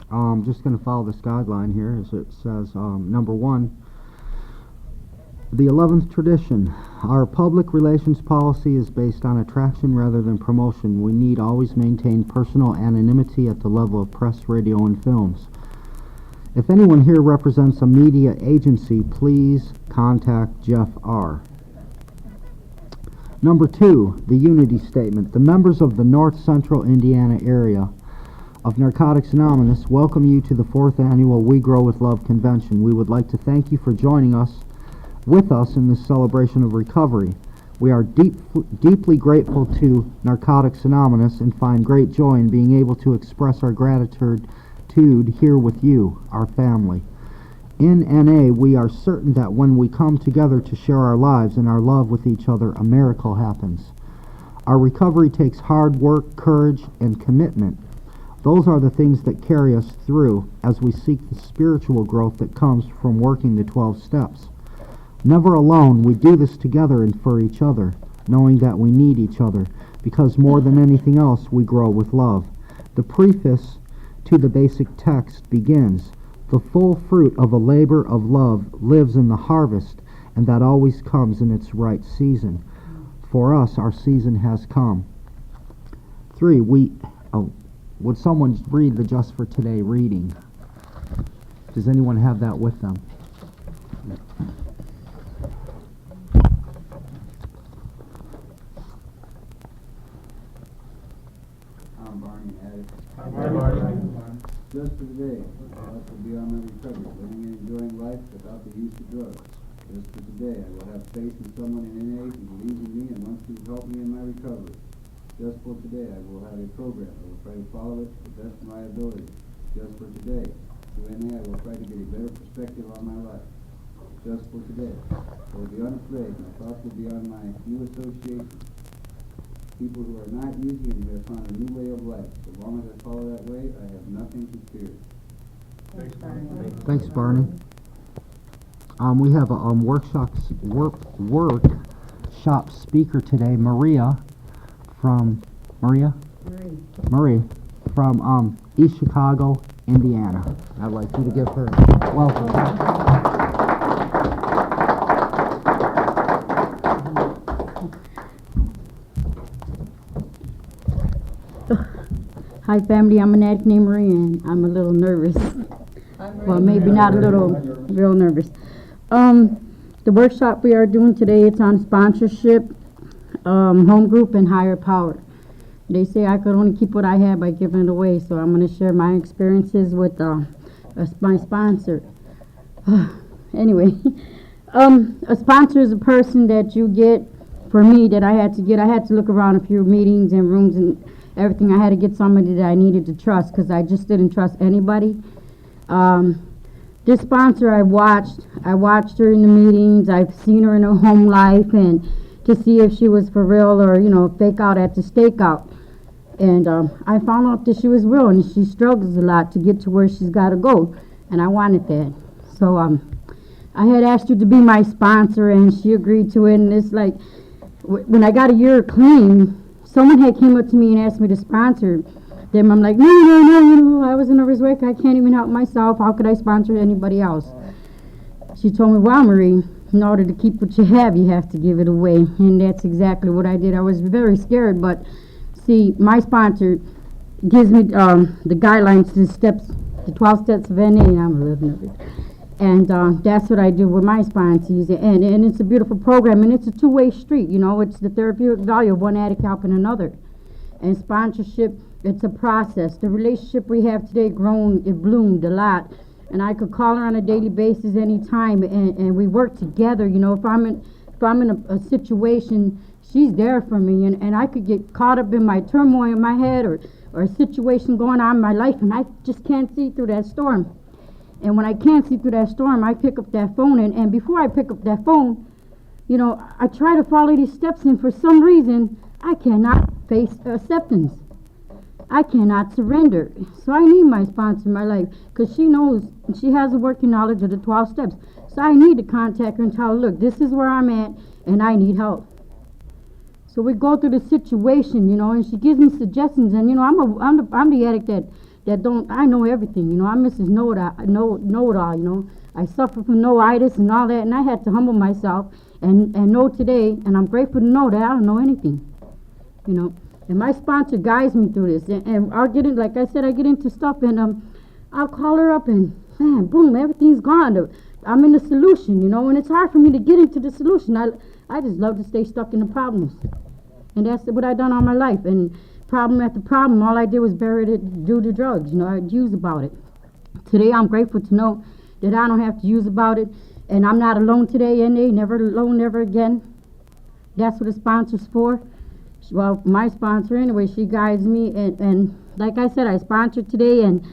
Just going to follow this guideline here as it says, number one, the 11th tradition. Our public relations policy is based on attraction rather than promotion. We need always maintain personal anonymity at the level of press, radio, and films. If anyone here represents a media agency, please contact Jeff R. Number two, the unity statement. The members of the North Central Indiana area of Narcotics Anonymous welcome you to the 4th annual We Grow with Love convention. We would like to thank you for joining us with us in this celebration of recovery. We are deeply grateful to Narcotics Anonymous and find great joy in being able to express our gratitude here with you, our family. In NA, we are certain that when we come together to share our lives and our love with each other, a miracle happens. Our recovery takes hard work, courage, and commitment. Those are the things that carry us through as we seek the spiritual growth that comes from working the 12 steps. Never alone, we do this together and for each other, knowing that we need each other, because more than anything else, we grow with love. The preface to the basic text begins, the full fruit of a labor of love lives in the harvest, and that always comes in its right season. For us, our season has come. 3. Would someone read the Just for Today reading? Does anyone have that with them? I'm Barney Addis. I'm Barney. Just for today, I will be on my recovery, living and enjoying life without the use of drugs. Just for today, I will have faith in someone in NA who believes in me and wants to help me in my recovery. Just for today, I will have a program. I will try to follow it to the best of my ability. Just for today, through NA, I will try to get a better perspective on my life. Just for today, I will be unafraid. My thoughts will be on my new association. People who are not using it have found a new way of life. So long as I follow that way, I have nothing to fear. Thanks, Barney. We have a workshop speaker today, Marie from East Chicago, Indiana. I'd like you to give her welcome. Hi family, I'm an addict named Marie and I'm a little nervous. Well, maybe not a little, real nervous. The workshop we are doing today, it's on sponsorship, home group, and higher power. They say I could only keep what I have by giving it away, so I'm going to share my experiences with my sponsor. Anyway, a sponsor is a person that you get, for me, that I had to look around a few meetings and rooms and everything. I had to get somebody that I needed to trust because I just didn't trust anybody. This sponsor I watched her in the meetings. I've seen her in her home life and to see if she was for real or, fake out at the stakeout. And I found out that she was real and she struggles a lot to get to where she's got to go. And I wanted that. So I had asked her to be my sponsor and she agreed to it. And it's like, when I got a year clean, someone had came up to me and asked me to sponsor them. I'm like, no, I was a nervous wreck. I can't even help myself. How could I sponsor anybody else? She told me, well, Marie, in order to keep what you have to give it away. And that's exactly what I did. I was very scared, but see, my sponsor gives me the guidelines, the 12 steps of NA, and I'm a little nervous. And that's what I do with my sponsees. And it's a beautiful program, and it's a two-way street, It's the therapeutic value of one addict helping another. And sponsorship, it's a process. The relationship we have today it bloomed a lot. And I could call her on a daily basis anytime, and we work together. If I'm in a situation, she's there for me, and I could get caught up in my turmoil in my head or a situation going on in my life, and I just can't see through that storm. And when I can't see through that storm, I pick up that phone, and before I pick up that phone, I try to follow these steps, and for some reason, I cannot face acceptance. I cannot surrender. So I need my sponsor in my life because she knows, she has a working knowledge of the 12 steps. So I need to contact her and tell her, look, this is where I'm at, and I need help. So we go through the situation, and she gives me suggestions, and I'm the addict that don't, I know everything, you know, I'm Mrs. Know-it-all, you know. I suffer from no-itis and all that, and I had to humble myself and know today, and I'm grateful to know that I don't know anything, you know. And my sponsor guides me through this, and I'll get in, like I said, I get into stuff, and I'll call her up, and man, boom, everything's gone. I'm in the solution, you know, and it's hard for me to get into the solution. I just love to stay stuck in the problems, and that's what I done all my life. And problem after problem, all I did was bury it due to drugs. You know, I'd use about it. Today, I'm grateful to know that I don't have to use about it, and I'm not alone today. NA, never alone, never again. That's what a sponsor's for. Well, my sponsor anyway, she guides me, and like I said, I sponsored today, and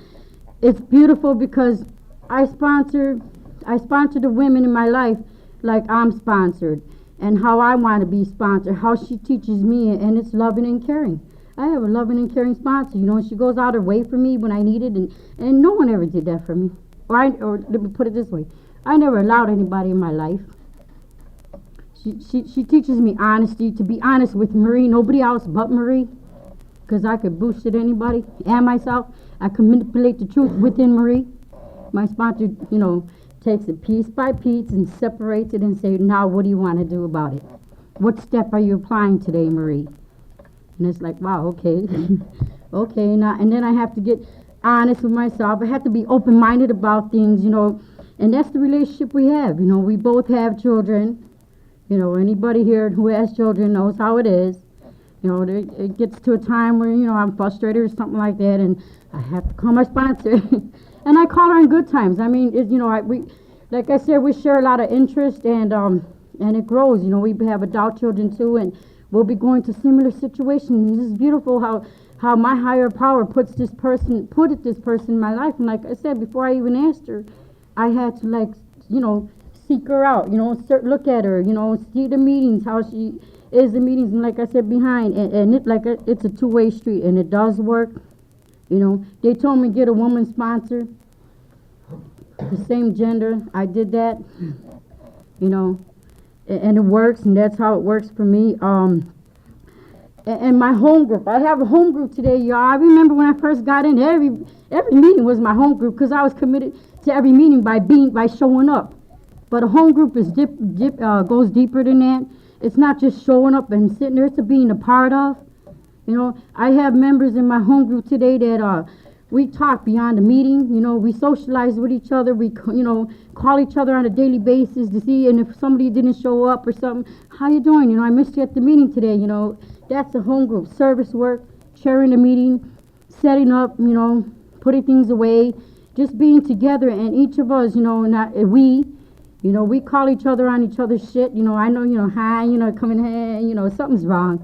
it's beautiful because I sponsor the women in my life like I'm sponsored, and how I want to be sponsored, how she teaches me, and it's loving and caring. I have a loving and caring sponsor, you know, and she goes out her way for me when I need it, and no one ever did that for me. Or let me put it this way, I never allowed anybody in my life. She teaches me honesty, to be honest with Marie, nobody else but Marie, because I could bullshit anybody and myself. I could manipulate the truth within Marie. My sponsor, you know, takes it piece by piece and separates it and say, now what do you want to do about it? What step are you applying today, Marie? And it's like, wow, okay. Okay, now, and then I have to get honest with myself. I have to be open-minded about things, you know, and that's the relationship we have. You know, we both have children. You know, anybody here who has children knows how it is. You know, it gets to a time where, you know, I'm frustrated or something like that, and I have to call my sponsor. And I call her in good times. I mean, you know, we, like I said, we share a lot of interest, and it grows. You know, we have adult children too, and we'll be going to similar situations. This is beautiful how my higher power put this person in my life. And like I said, before I even asked her, I had to, like, you know, seek her out, you know, look at her, you know, see the meetings, how she is the meetings, and like I said, behind, and it's a two-way street, and it does work. You know, they told me get a woman sponsor, the same gender. I did that, you know, and it works, and that's how it works for me. And my home group, I have a home group today, y'all. I remember when I first got in, every meeting was my home group, because I was committed to every meeting by showing up. But a home group is goes deeper than that. It's not just showing up and sitting there, it's being a part of. You know, I have members in my home group today that we talk beyond the meeting. You know, we socialize with each other. We, you know, call each other on a daily basis to see, and if somebody didn't show up or something, how you doing? You know, I missed you at the meeting today. You know, that's a home group. Service work, chairing the meeting, setting up, you know, putting things away, just being together, and each of us, you know, you know, we call each other on each other's shit. You know, I know, you know, hi, you know, coming, hey, you know, something's wrong,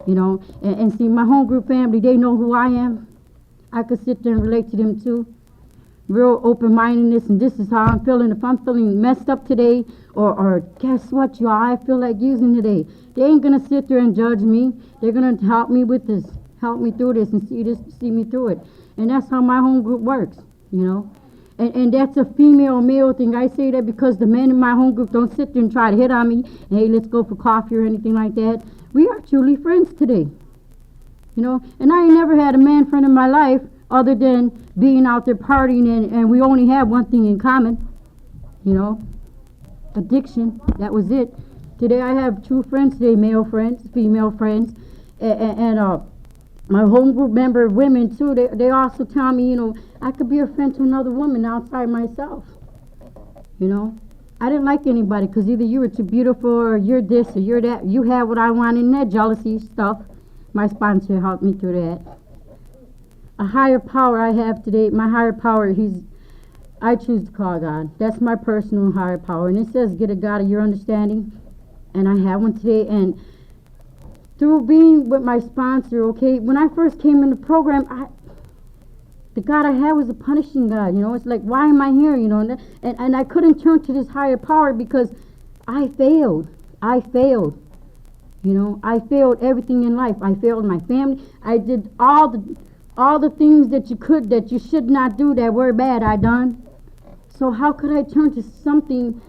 you know. And see, my home group family, they know who I am. I could sit there and relate to them too. Real open-mindedness, and this is how I'm feeling. If I'm feeling messed up today, or guess what, y'all, I feel like using today. They ain't gonna sit there and judge me. They're gonna help me with this, help me through this, and see me through it. And that's how my home group works, you know. And that's a female-male thing. I say that because the men in my home group don't sit there and try to hit on me. Hey, let's go for coffee or anything like that. We are truly friends today. You know, and I ain't never had a man friend in my life other than being out there partying, and we only have one thing in common. You know, addiction. That was it. Today I have two friends today, male friends, female friends, and my home group member women too, they also tell me, you know, I could be a friend to another woman outside myself. You know, I didn't like anybody because either you were too beautiful, or you're this or you're that. You have what I want, in that jealousy stuff. My sponsor helped me through that. A higher power I have today, my higher power, I choose to call God. That's my personal higher power. And it says, get a God of your understanding. And I have one today. And through being with my sponsor, okay, when I first came in the program, the God I had was a punishing God, you know. It's like, why am I here, you know? And I couldn't turn to this higher power because I failed. You know, I failed everything in life. I failed my family. I did all the things that you should not do that were bad, I done. So how could I turn to something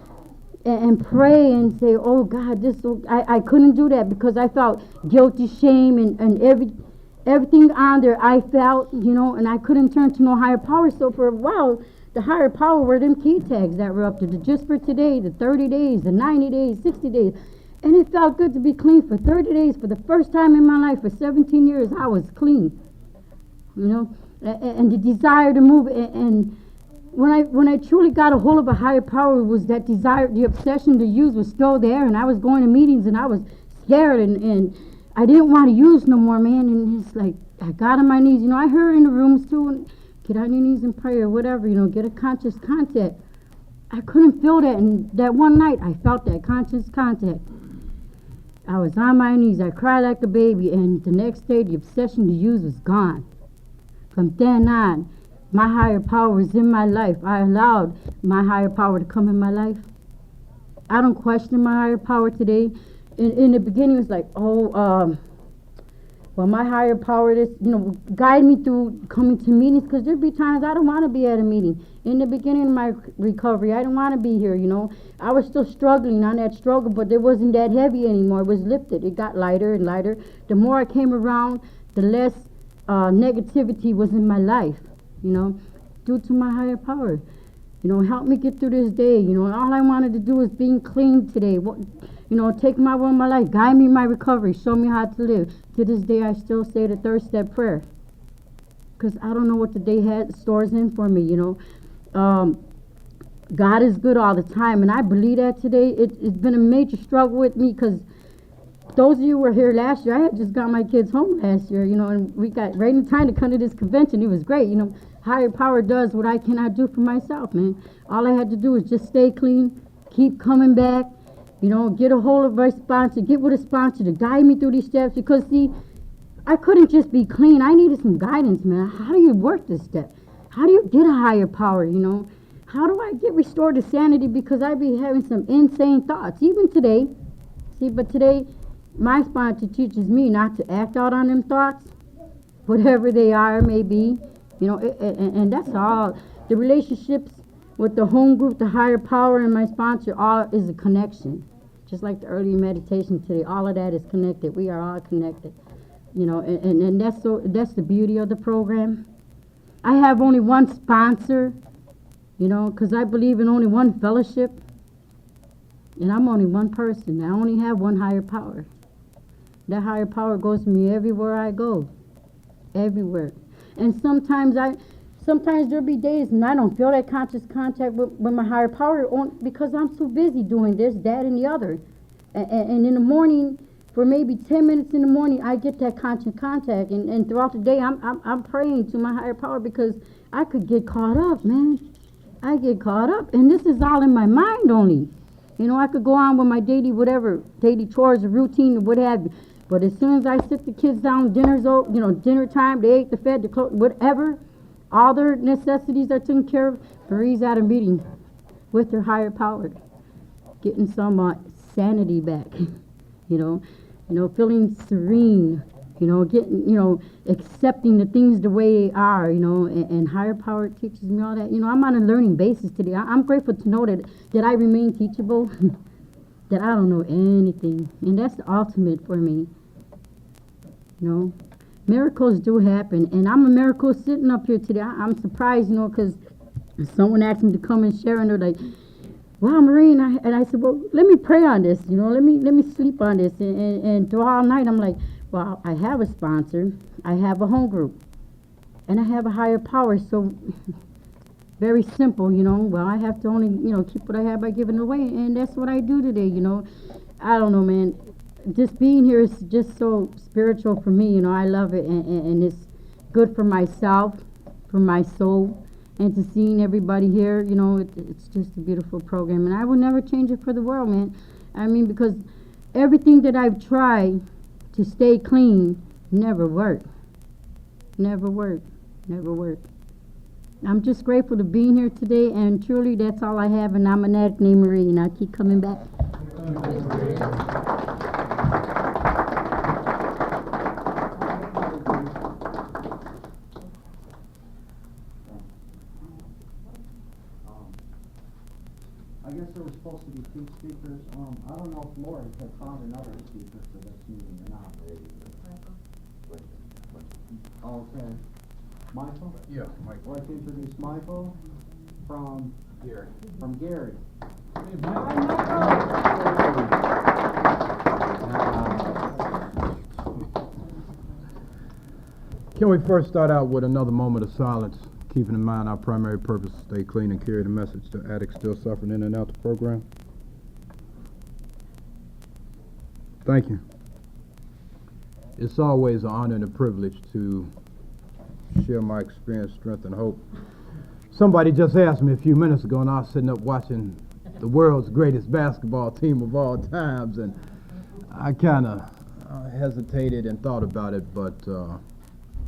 and pray and say, oh God, I couldn't do that because I felt guilty, shame, and everything on there I felt, you know, and I couldn't turn to no higher power. So for a while, the higher power were them key tags that were up there, the just for today, the 30 days, the 90 days, 60 days. And it felt good to be clean for 30 days. For the first time in my life, for 17 years, I was clean, you know, and the desire to move. And when I truly got a hold of a higher power, was that desire, the obsession to use was still there. And I was going to meetings and I was scared and I didn't want to use no more, man. And it's like, I got on my knees. You know, I heard in the rooms too, and get on your knees and pray or whatever, you know, get a conscious contact. I couldn't feel that. And that one night, I felt that conscious contact. I was on my knees. I cried like a baby. And the next day, the obsession to use was gone. From then on, my higher power was in my life. I allowed my higher power to come in my life. I don't question my higher power today. In the beginning, it was like, well, my higher power, this, you know, guide me through coming to meetings, because there'd be times I don't want to be at a meeting. In the beginning of my recovery, I didn't want to be here, you know. I was still struggling on that struggle, but it wasn't that heavy anymore. It was lifted. It got lighter and lighter. The more I came around, the less negativity was in my life, you know, due to my higher power. You know, help me get through this day. You know, all I wanted to do was being clean today. You know, take my will in my life, guide me in my recovery, show me how to live. To this day, I still say the third step prayer, because I don't know what the day stores in for me, you know. God is good all the time, and I believe that today. It's been a major struggle with me, because those of you who were here last year, I had just got my kids home last year, you know, and we got right in time to come to this convention. It was great, you know. Higher power does what I cannot do for myself, man. All I had to do was just stay clean, keep coming back, you know, get a hold of my sponsor, get with a sponsor to guide me through these steps. Because, see, I couldn't just be clean. I needed some guidance, man. How do you work this step? How do you get a higher power, you know? How do I get restored to sanity? Because I be having some insane thoughts, even today. See, but today, my sponsor teaches me not to act out on them thoughts, whatever they are, may be. You know, and that's all. The relationships with the home group, the higher power, and my sponsor, all is a connection. Just like the early meditation today, all of that is connected. We are all connected. You know, and that's the beauty of the program. I have only one sponsor, you know, because I believe in only one fellowship. And I'm only one person. I only have one higher power. That higher power goes with me everywhere I go. Everywhere. And sometimes there'll be days and I don't feel that conscious contact with my higher power because I'm so busy doing this, that, and the other. And in the morning, for maybe 10 minutes in the morning, I get that conscious contact. And throughout the day, I'm praying to my higher power, because I could get caught up, man. I get caught up. And this is all in my mind only. You know, I could go on with my daily chores, or routine, or what have you. But as soon as I sit the kids down, dinner's over, you know, dinner time, they ate, the fed, the clothes, whatever, all their necessities are taken care of, Marie's at a meeting with her higher power, getting some sanity back, you know, feeling serene, you know, getting, you know, accepting the things the way they are, you know, and higher power teaches me all that. You know, I'm on a learning basis today. I'm grateful to know that I remain teachable, that I don't know anything, and that's the ultimate for me. You know, miracles do happen, and I'm a miracle sitting up here today. I'm surprised, you know, because someone asked me to come and share, and they're like, "Wow, Marie," and I said, "Well, let me pray on this, you know, let me sleep on this," and through all night, I'm like, "Well, I have a sponsor, I have a home group, and I have a higher power, so very simple, you know. Well, I have to only, you know, keep what I have by giving it away," and that's what I do today, you know. I don't know, man. Just being here is just so spiritual for me, you know. I love it, and it's good for myself, for my soul, and to seeing everybody here, you know, it's just a beautiful program, and I will never change it for the world, man. I mean, because everything that I've tried to stay clean never worked. Never worked. Never worked. I'm just grateful to be here today, and truly that's all I have, and I'm an addict named Marie, and I keep coming back. I guess there were supposed to be 2 speakers. I don't know if Lori had found another speaker for this meeting or not. Okay. Michael? Yeah, Mike. I'd like to introduce Michael from Gary. Gary. Can we first start out with another moment of silence, keeping in mind our primary purpose, stay clean and carry the message to addicts still suffering in and out the program? Thank you. It's always an honor and a privilege to share my experience, strength, and hope. Somebody just asked me a few minutes ago, and I was sitting up watching the world's greatest basketball team of all times, and I kind of hesitated and thought about it, but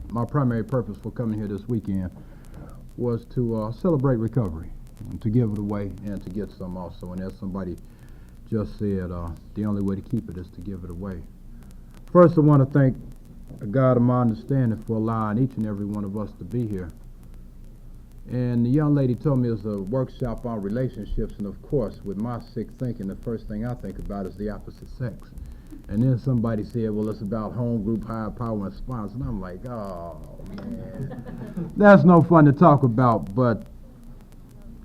my primary purpose for coming here this weekend was to celebrate recovery, and to give it away, and to get some also. And as somebody just said, the only way to keep it is to give it away. First, I want to thank a God of my understanding for allowing each and every one of us to be here. And the young lady told me it was a workshop on relationships, and of course, with my sick thinking, the first thing I think about is the opposite sex. And then somebody said, well, it's about home group, higher power, and sponsor. And I'm like, oh, man. That's no fun to talk about, but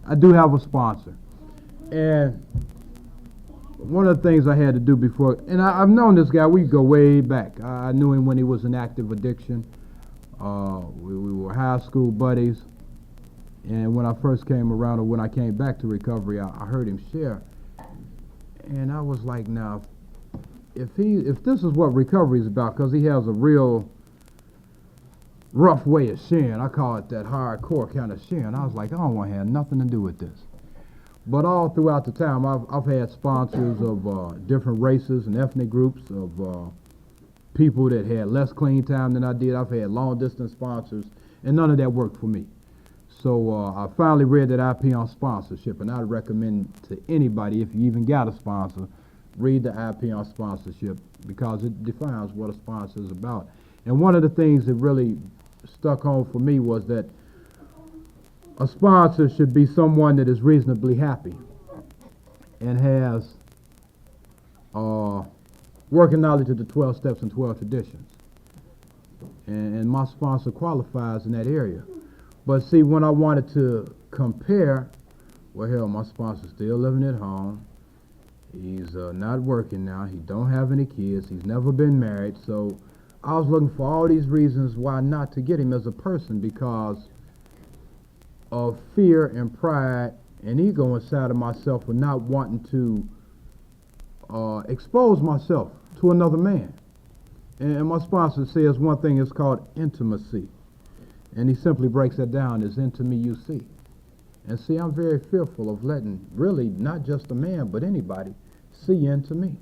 I do have a sponsor. And one of the things I had to do before, and I've known this guy, we go way back. I knew him when he was in active addiction. We were high school buddies. And when I first came around, or when I came back to recovery, I heard him share. And I was like, now, if this is what recovery is about, because he has a real rough way of sharing, I call it that hardcore kind of sharing. I was like, I don't want to have nothing to do with this. But all throughout the time, I've had sponsors of different races and ethnic groups, of people that had less clean time than I did. I've had long-distance sponsors, and none of that worked for me. So I finally read that IP on sponsorship, and I'd recommend to anybody, if you even got a sponsor, read the IP on sponsorship, because it defines what a sponsor is about. And one of the things that really stuck home for me was that a sponsor should be someone that is reasonably happy and has working knowledge of the 12 steps and 12 traditions. And my sponsor qualifies in that area. But see, when I wanted to compare, well, hell, my sponsor's still living at home. He's not working now. He don't have any kids. He's never been married. So I was looking for all these reasons why not to get him as a person, because of fear and pride and ego inside of myself for not wanting to expose myself to another man. And my sponsor says one thing is called intimacy. And he simply breaks that down as into me you see. And see, I'm very fearful of letting really not just a man, but anybody see into me.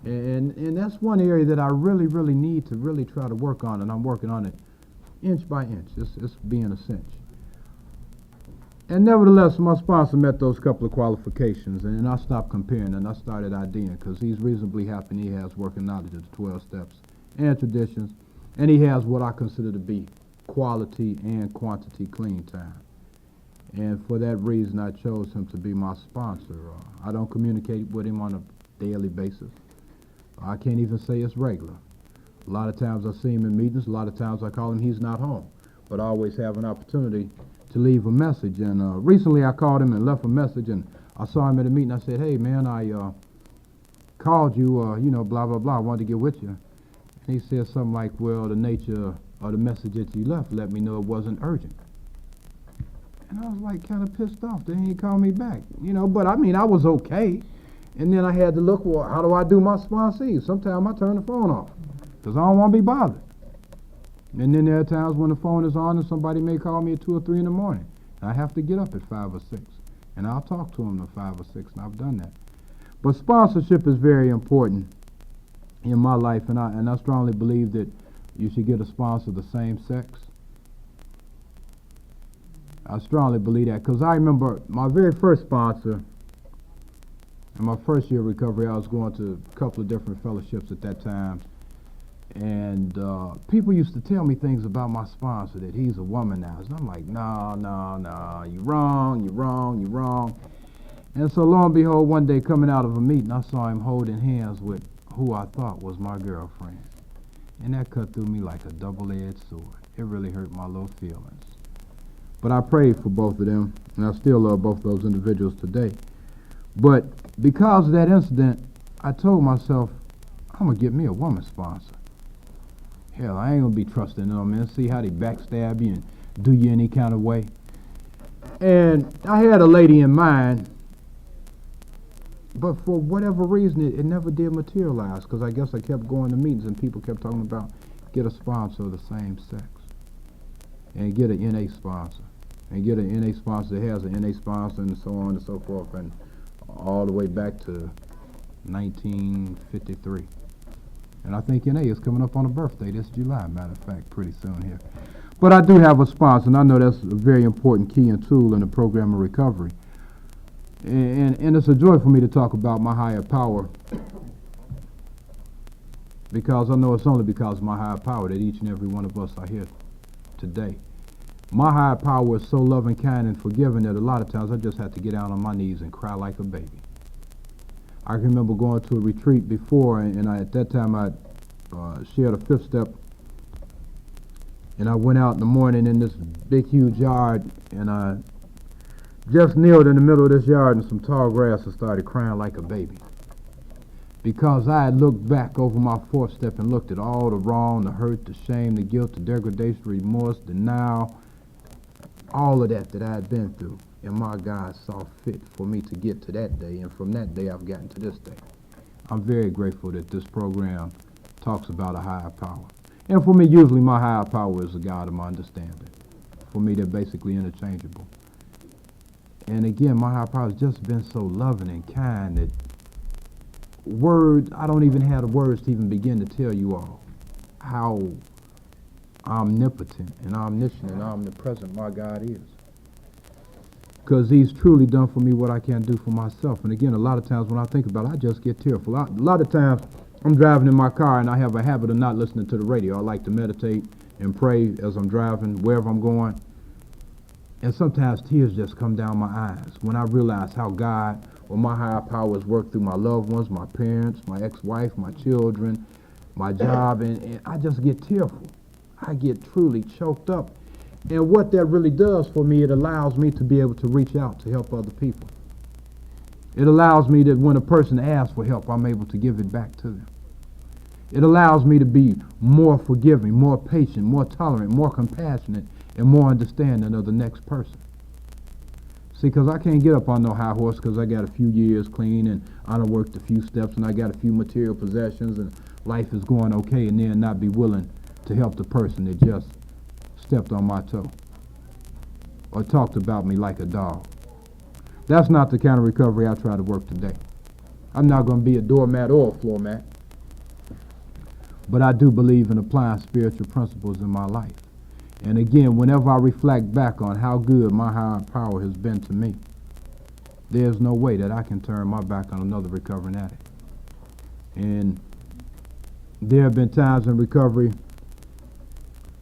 And that's one area that I really, really need to really try to work on, and I'm working on it inch by inch. It's being a cinch. And nevertheless, my sponsor met those couple of qualifications, and I stopped comparing, and I started IDing, because he's reasonably happy, and he has working knowledge of the 12 steps and traditions, and he has what I consider to be quality and quantity clean time. And for that reason, I chose him to be my sponsor. I don't communicate with him on a daily basis. I can't even say it's regular. A lot of times I see him in meetings, a lot of times I call him, he's not home. But I always have an opportunity to leave a message. And recently I called him and left a message, and I saw him at a meeting. I said, hey man, I called you, blah, blah, blah, I wanted to get with you. And he said something like, well, the nature of the message that you left let me know it wasn't urgent. And I was like kind of pissed off. They didn't call me back, but I mean, I was okay. And then I had to look, well, how do I do my sponsees? Sometimes I turn the phone off because I don't want to be bothered. And then there are times when the phone is on and somebody may call me at 2 or 3 in the morning. And I have to get up at 5 or 6. And I'll talk to them at 5 or 6, and I've done that. But sponsorship is very important in my life, and I strongly believe that you should get a sponsor of the same sex. I strongly believe that, because I remember my very first sponsor, in my first year of recovery, I was going to a couple of different fellowships at that time, and people used to tell me things about my sponsor, that he's a womanizer. And I'm like, no, you're wrong. And so lo and behold, one day coming out of a meeting, I saw him holding hands with who I thought was my girlfriend. And that cut through me like a double-edged sword. It really hurt my little feelings. But I prayed for both of them, and I still love both those individuals today. But because of that incident, I told myself, I'm going to get me a woman sponsor. Hell, I ain't going to be trusting them, man. See how they backstab you and do you any kind of way. And I had a lady in mind, but for whatever reason, it never did materialize, because I guess I kept going to meetings and people kept talking about get a sponsor of the same sex and get an NA sponsor and get an NA sponsor that has an NA sponsor and so on and so forth, and all the way back to 1953. And I think NA is coming up on a birthday this July, matter of fact, pretty soon here. But I do have a sponsor, and I know that's a very important key and tool in the program of recovery. And it's a joy for me to talk about my higher power, because I know it's only because of my higher power that each and every one of us are here today. My higher power is so loving, kind, and forgiving that a lot of times I just have to get down on my knees and cry like a baby. I can remember going to a retreat before, and at that time I shared a fifth step, and I went out in the morning in this big, huge yard, and I just kneeled in the middle of this yard in some tall grass and started crying like a baby. Because I had looked back over my fourth step and looked at all the wrong, the hurt, the shame, the guilt, the degradation, remorse, denial, all of that I had been through. And my God saw fit for me to get to that day, and from that day I've gotten to this day. I'm very grateful that this program talks about a higher power. And for me, usually my higher power is the God of my understanding. For me, they're basically interchangeable. And again, my higher power has just been so loving and kind that words, I don't even have the words to even begin to tell you all how omnipotent and omniscient and omnipresent my God is. Because he's truly done for me what I can't do for myself. And again, a lot of times when I think about it, I just get tearful. A lot of times I'm driving in my car and I have a habit of not listening to the radio. I like to meditate and pray as I'm driving, wherever I'm going. And sometimes tears just come down my eyes when I realize how God or my higher powers work through my loved ones, my parents, my ex-wife, my children, my job, and I just get tearful. I get truly choked up. And what that really does for me, it allows me to be able to reach out to help other people. It allows me that when a person asks for help, I'm able to give it back to them. It allows me to be more forgiving, more patient, more tolerant, more compassionate, and more understanding of the next person. See, because I can't get up on no high horse because I got a few years clean and I done worked a few steps and I got a few material possessions and life is going okay, and then not be willing to help the person that just stepped on my toe or talked about me like a dog. That's not the kind of recovery I try to work today. I'm not going to be a doormat or a floor mat, but I do believe in applying spiritual principles in my life. And again, whenever I reflect back on how good my higher power has been to me, there's no way that I can turn my back on another recovering addict. And there have been times in recovery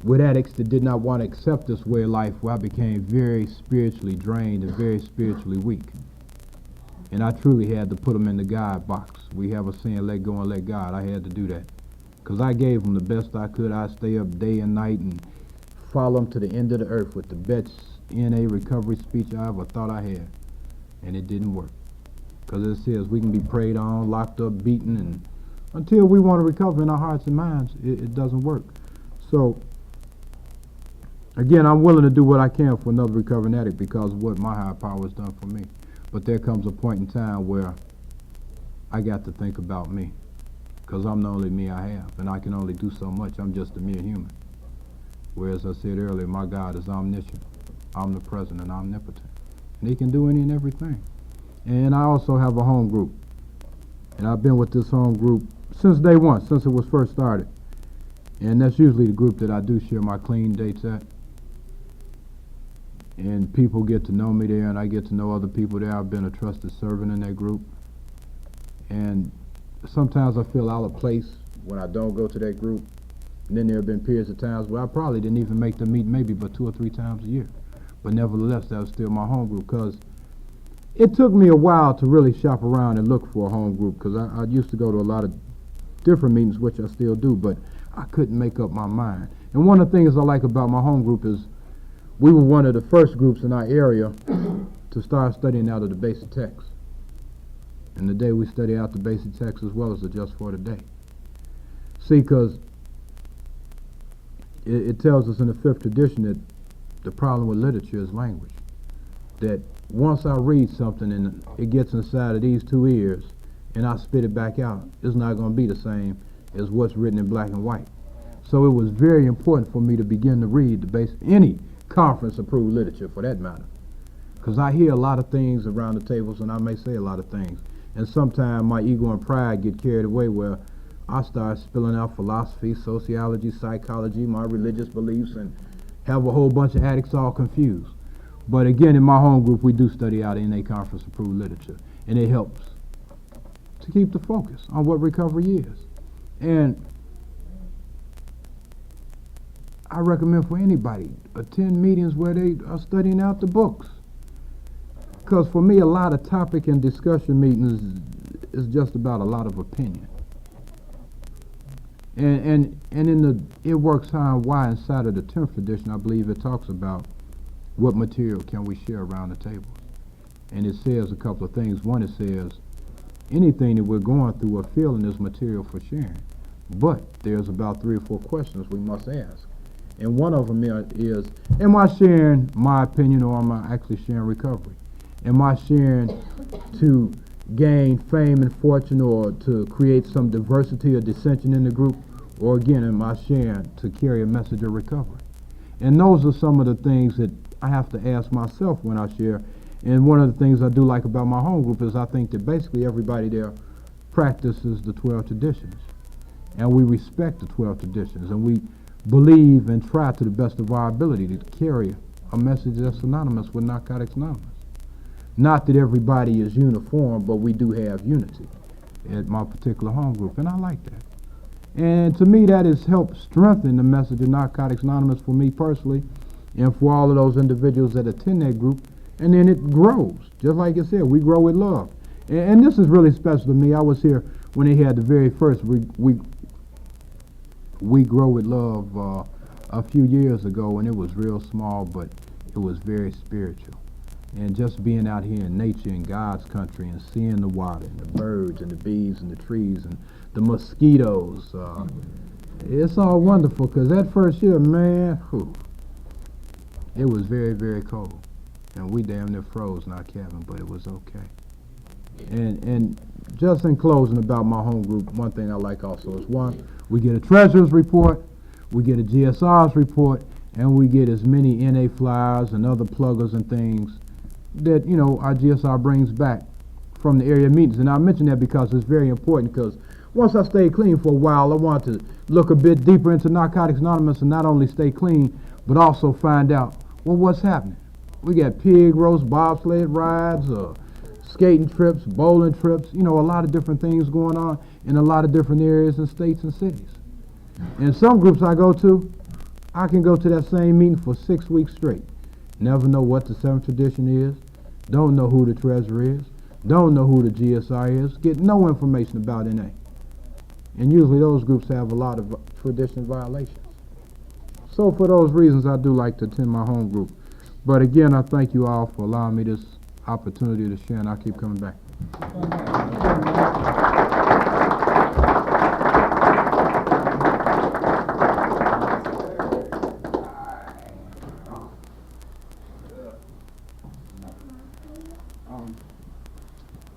with addicts that did not want to accept this way of life, where I became very spiritually drained and very spiritually weak. And I truly had to put them in the God box. We have a saying, let go and let God. I had to do that. Because I gave them the best I could. I stay up day and night and follow them to the end of the earth with the best NA recovery speech I ever thought I had. And it didn't work. Because it says we can be prayed on, locked up, beaten, and until we want to recover in our hearts and minds, it doesn't work. So, again, I'm willing to do what I can for another recovering addict because of what my higher power has done for me. But there comes a point in time where I got to think about me, because I'm the only me I have, and I can only do so much. I'm just a mere human. Whereas I said earlier, my God is omniscient, omnipresent, and omnipotent. And he can do any and everything. And I also have a home group. And I've been with this home group since day one, since it was first started. And that's usually the group that I do share my clean dates at. And people get to know me there, and I get to know other people there. I've been a trusted servant in that group. And sometimes I feel out of place when I don't go to that group. And then there have been periods of times where I probably didn't even make the meet maybe but 2 or 3 times a year. But nevertheless, that was still my home group, because it took me a while to really shop around and look for a home group, because I used to go to a lot of different meetings, which I still do, but I couldn't make up my mind. And one of the things I like about my home group is we were one of the first groups in our area to start studying out of the basic text. And today we study out the basic text as well as the Just for Today. See, because it tells us in the fifth tradition that the problem with literature is language. That once I read something and it gets inside of these two ears and I spit it back out, it's not going to be the same as what's written in black and white. So it was very important for me to begin to read any conference-approved literature for that matter. Because I hear a lot of things around the tables and I may say a lot of things. And sometimes my ego and pride get carried away where I start spilling out philosophy, sociology, psychology, my religious beliefs, and have a whole bunch of addicts all confused. But again, in my home group, we do study out NA conference-approved literature, and it helps to keep the focus on what recovery is. And I recommend for anybody, attend meetings where they are studying out the books. Because for me, a lot of topic and discussion meetings is just about a lot of opinion. And in the It Works How and Why inside of the 10th tradition, I believe it talks about what material can we share around the table. And it says a couple of things. One, it says anything that we're going through or feeling is material for sharing. But there's about 3 or 4 questions we must ask. And one of them is, am I sharing my opinion or am I actually sharing recovery? Am I sharing to gain fame and fortune or to create some diversity or dissension in the group? Or again, am I sharing to carry a message of recovery? And those are some of the things that I have to ask myself when I share. And one of the things I do like about my home group is I think that basically everybody there practices the 12 traditions. And we respect the 12 traditions. And we believe and try to the best of our ability to carry a message that's synonymous with Narcotics Anonymous. Not that everybody is uniform, but we do have unity at my particular home group, and I like that. And to me, that has helped strengthen the message of Narcotics Anonymous for me personally, and for all of those individuals that attend that group, and then it grows. Just like I said, we grow with love. And this is really special to me. I was here when they had the very first We Grow with Love a few years ago, and it was real small, but it was very spiritual. And just being out here in nature, in God's country, and seeing the water, and the birds, and the bees, and the trees, and the mosquitoes, it's all wonderful, because that first year, man, it was very, very cold. And we damn near froze in our cabin, but it was okay. And just in closing about my home group, one thing I like also is, one, we get a treasurer's report, we get a GSR's report, and we get as many NA flyers and other pluggers and things that, you know, our GSR brings back from the area meetings. And I mention that because it's very important, because once I stayed clean for a while, I wanted to look a bit deeper into Narcotics Anonymous and not only stay clean, but also find out, well, what's happening. We got pig roast, bobsled rides, skating trips, bowling trips, you know, a lot of different things going on in a lot of different areas and states and cities. And some groups I go to, I can go to that same meeting for 6 weeks straight. Never know what the 7th tradition is, don't know who the treasurer is, don't know who the GSR is, get no information about NA. And usually those groups have a lot of tradition violations. So for those reasons, I do like to attend my home group. But again, I thank you all for allowing me this opportunity to share, and I'll keep coming back.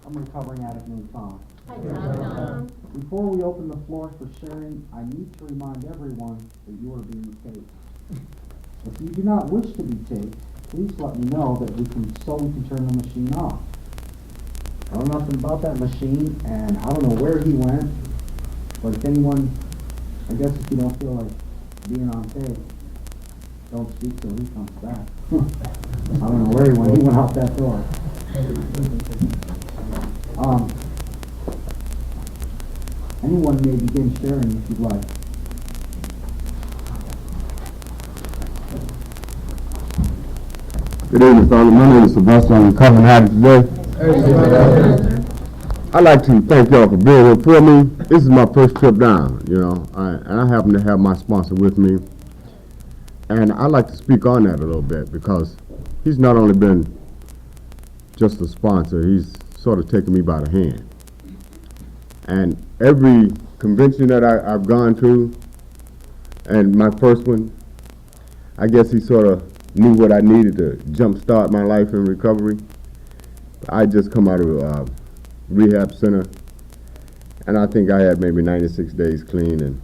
I'm a recovering addict named Tom. Before we open the floor for sharing, I need to remind everyone that you are being taped. If you do not wish to be taped, please let me know that we can turn the machine off. I don't know nothing about that machine, and I don't know where he went, but if anyone, I guess if you don't feel like being on tape, don't speak till he comes back. I don't know where he went. He went out that door. Anyone may begin sharing if you'd like. Good evening, fellas. My name is Sylvester. I'm recovering addict today. I I'd like to thank y'all for being here for me. This is my first trip down, you know, and I happen to have my sponsor with me. And I'd like to speak on that a little bit because he's not only been just a sponsor, he's sort of taken me by the hand. And every convention that I've gone to, and my first one, I guess he sort of knew what I needed to jumpstart my life in recovery. I just come out of a rehab center, and I think I had maybe 96 days clean, and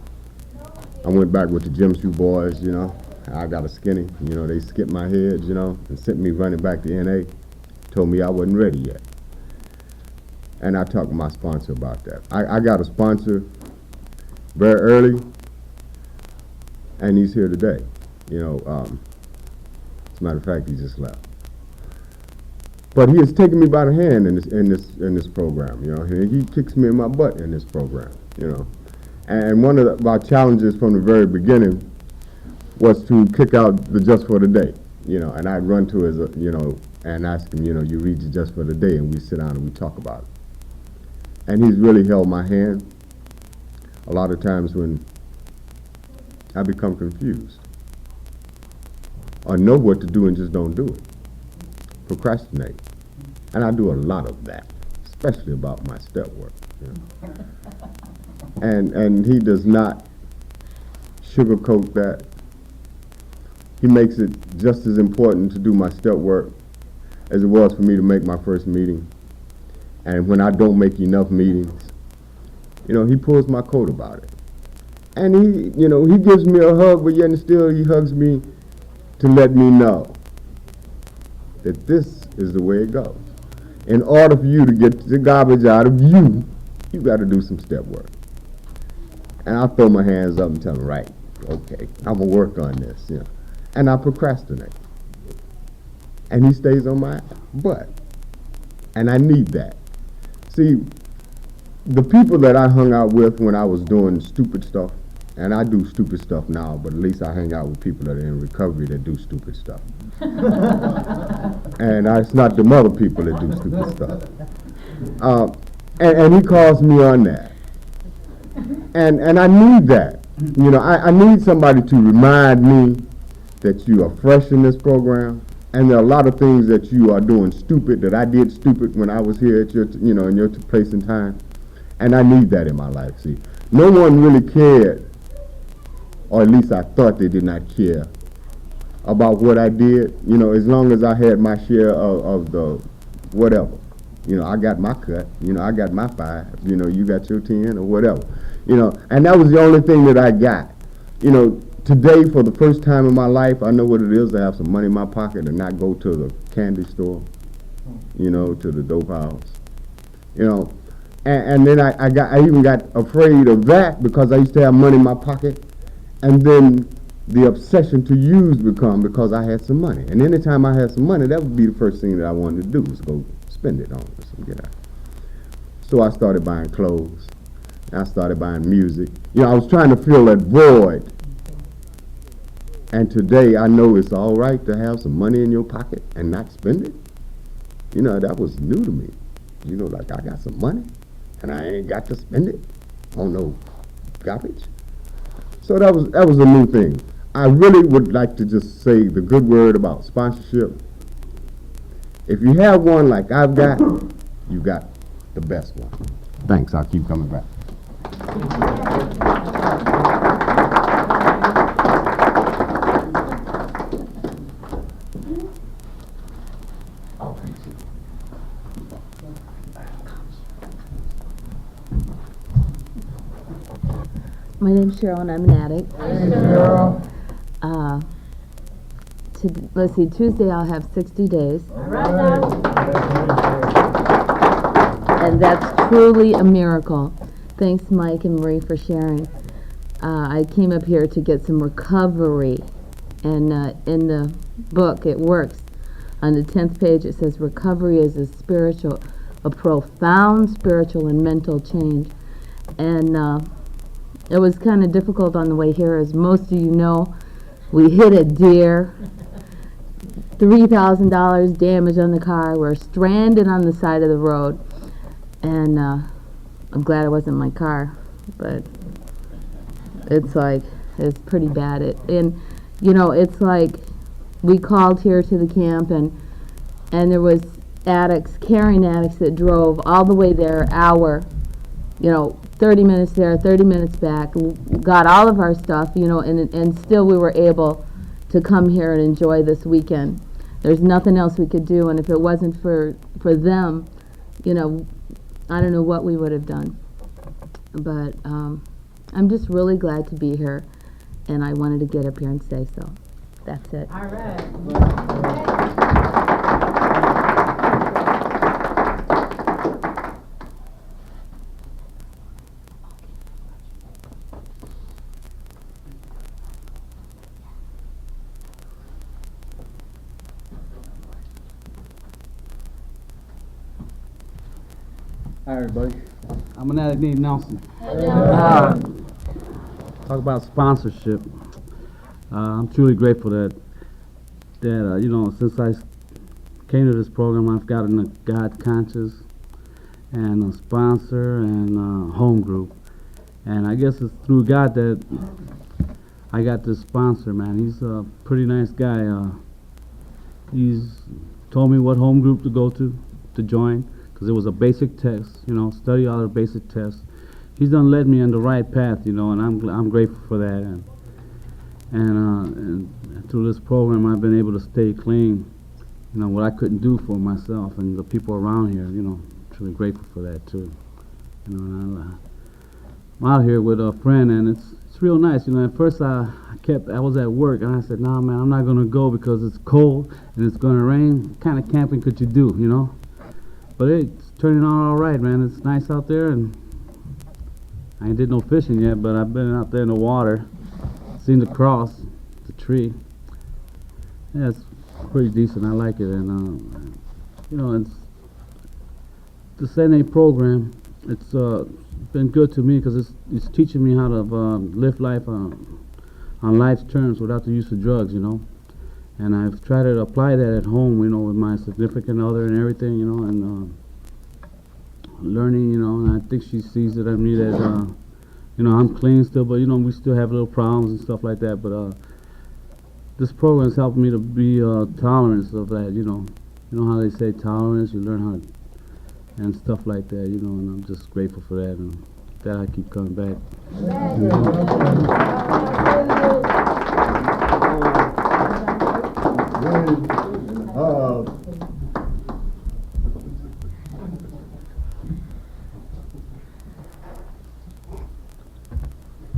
I went back with the Gym Shoe Boys, you know. I got a skinny, you know, they skipped my head, you know, and sent me running back to NA, told me I wasn't ready yet. And I talked to my sponsor about that. I got a sponsor very early, and he's here today. You know, as a matter of fact, he just left. But he has taken me by the hand in this program. You know, he kicks me in my butt in this program. You know, and one of our challenges from the very beginning was to kick out the Just for the Day. You know, and I'd run to his, you know, and ask him, you know, you read the Just for the Day, and we sit down and we talk about it. And he's really held my hand a lot of times when I become confused or know what to do and just don't do it. Procrastinate. And I do a lot of that, especially about my step work. You know? And he does not sugarcoat that. He makes it just as important to do my step work as it was for me to make my first meeting. And when I don't make enough meetings, you know, he pulls my coat about it. And he, you know, he gives me a hug, but yet still he hugs me to let me know that this is the way it goes. In order for you to get the garbage out of you, you got to do some step work. And I throw my hands up and tell him, right, okay, I'm going to work on this, you know. And I procrastinate. And he stays on my butt. And I need that. See, the people that I hung out with when I was doing stupid stuff, and I do stupid stuff now, but at least I hang out with people that are in recovery that do stupid stuff. And it's not them other people that do stupid stuff. And he calls me on that. And I need that. You know, I need somebody to remind me that you are fresh in this program, and there are a lot of things that you are doing stupid, that I did stupid when I was here at your, you know, in your place and time. And I need that in my life, see. No one really cared, or at least I thought they did not care, about what I did, you know, as long as I had my share of the whatever. You know, I got my cut, you know, I got my 5, you know, you got your 10 or whatever. You know, and that was the only thing that I got. You know, today, for the first time in my life, I know what it is to have some money in my pocket and not go to the candy store, you know, to the dope house. You know, and then I even got afraid of that because I used to have money in my pocket, and then the obsession to use become because I had some money. And anytime I had some money, that would be the first thing that I wanted to do, was go spend it on this and get out. So I started buying clothes. I started buying music. You know, I was trying to fill that void. And today I know it's all right to have some money in your pocket and not spend it. You know, that was new to me. You know, like I got some money and I ain't got to spend it on no garbage. So that was a new thing. I really would like to just say the good word about sponsorship. If you have one like I've got, you got the best one. Thanks, I'll keep coming back. My name's Cheryl and I'm an addict. Let's see, Tuesday I'll have 60 days. And that's truly a miracle. Thanks, Mike and Marie, for sharing. I came up here to get some recovery, and in the book it works. On the 10th page it says recovery is a profound spiritual and mental change. And it was kind of difficult on the way here. As most of you know, we hit a deer, $3,000 damage on the car. We're stranded on the side of the road. And I'm glad it wasn't my car, but it's like, it's pretty bad. And, you know, it's like, we called here to the camp, and there was addicts, carrying addicts that drove all the way there, hour, you know, 30 minutes there, 30 minutes back, got all of our stuff, you know, and still we were able to come here and enjoy this weekend. There's nothing else we could do, and if it wasn't for them, you know, I don't know what we would have done. But I'm just really glad to be here, and I wanted to get up here and say so. That's it. All right. Hi, everybody. I'm an addict named Nelson. Talk about sponsorship. I'm truly grateful that you know, since I came to this program, I've gotten a God conscious and a sponsor and a home group. And I guess it's through God that I got this sponsor, man. He's a pretty nice guy. He's told me what home group to go to join, because it was a basic test, you know, study all the basic tests. He's done led me on the right path, you know, and I'm grateful for that. And through this program, I've been able to stay clean, you know, what I couldn't do for myself and the people around here, you know. I'm truly grateful for that too. You know, and I'm out here with a friend, and it's real nice. You know, at first I was at work, and I said, nah, man, I'm not gonna go because it's cold and it's gonna rain. What kind of camping could you do, you know? But it's turning out all right, man. It's nice out there, and I ain't did no fishing yet, but I've been out there in the water, seen the cross, the tree. Yeah, it's pretty decent. I like it, and you know, it's the CNA program. It's been good to me because it's teaching me how to live life on life's terms without the use of drugs, you know. And I've tried to apply that at home, you know, with my significant other and everything, you know, and learning, you know, and I think she sees it in me that, you know, I'm clean still, but, you know, we still have little problems and stuff like that, but this program has helped me to be tolerant of that, you know. You know how they say tolerance, you learn how to, and stuff like that, you know, and I'm just grateful for that, and that I keep coming back.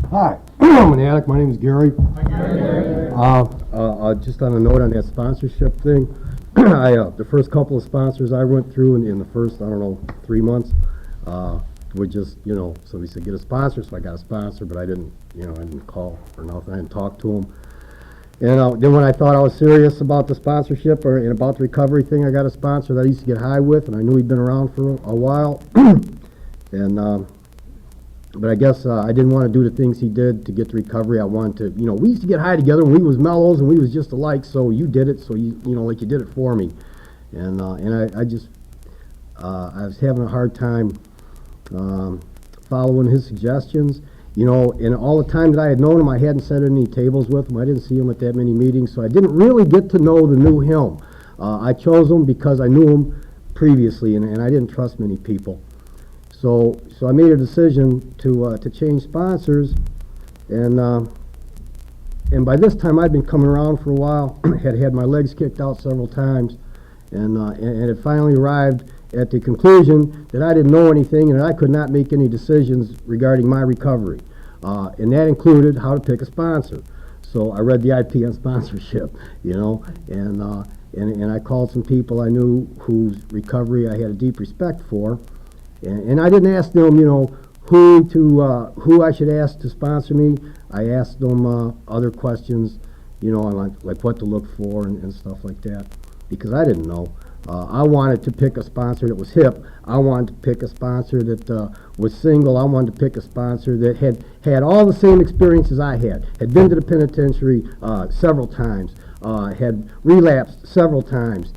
Hi, I'm an addict. My name is Gary. Hi, Gary. Just on a note on that sponsorship thing, the first couple of sponsors I went through in the first, I don't know, 3 months, were just, you know, somebody said get a sponsor, so I got a sponsor, but I didn't, you know, I didn't call or nothing. I didn't talk to them. And then when I thought I was serious about the sponsorship and about the recovery thing, I got a sponsor that I used to get high with, and I knew he'd been around for a while. But I guess I didn't want to do the things he did to get the recovery. I wanted to, you know, we used to get high together when we was mellows and we was just alike, so you did it, so you know, like you did it for me. And I was having a hard time following his suggestions. You know, and all the time that I had known him, I hadn't sat at any tables with him. I didn't see him at that many meetings, so I didn't really get to know the new him. I chose him because I knew him previously, and I didn't trust many people. So I made a decision to change sponsors, and by this time I'd been coming around for a while. had my legs kicked out several times, and it finally arrived at the conclusion that I didn't know anything and that I could not make any decisions regarding my recovery, and that included how to pick a sponsor. So I read the IP on sponsorship, you know, and I called some people I knew whose recovery I had a deep respect for. And I didn't ask them, you know, who I should ask to sponsor me. I asked them other questions, you know, like what to look for and stuff like that, because I didn't know. I wanted to pick a sponsor that was hip. I wanted to pick a sponsor that was single. I wanted to pick a sponsor that had all the same experiences I had been to the penitentiary several times, had relapsed several times,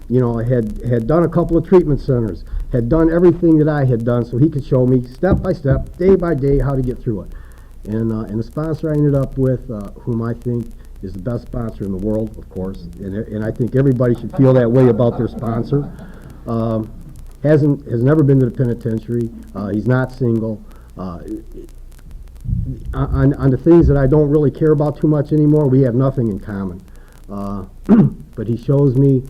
you know, had done a couple of treatment centers, had done everything that I had done, so he could show me step by step, day by day, how to get through it. And the sponsor I ended up with, whom I think is the best sponsor in the world, of course, and I think everybody should feel that way about their sponsor, has never been to the penitentiary. He's not single. On the things that I don't really care about too much anymore, we have nothing in common. But he shows me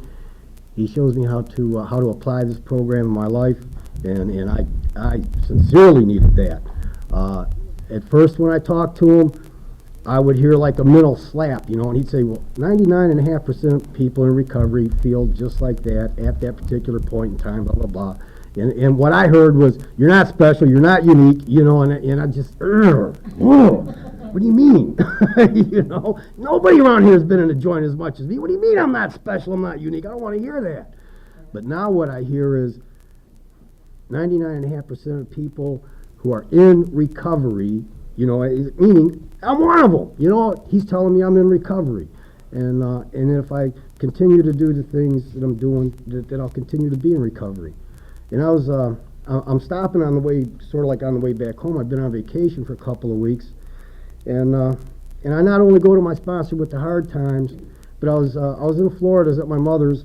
how to apply this program in my life, and I sincerely needed that. At first, when I talked to him, I would hear like a mental slap, you know, and he'd say, well, 99.5% of people in recovery feel just like that at that particular point in time, blah, blah, blah. And what I heard was, you're not special, you're not unique, you know, and I just, what do you mean? You know, nobody around here has been in a joint as much as me. What do you mean I'm not special, I'm not unique? I don't want to hear that. But now what I hear is 99.5% of people who are in recovery, you know, meaning I'm one of them. You know, he's telling me I'm in recovery. And if I continue to do the things that I'm doing, that I'll continue to be in recovery. And I'm stopping on the way, sort of like on the way back home. I've been on vacation for a couple of weeks. And I not only go to my sponsor with the hard times, but I was in Florida, I was at my mother's,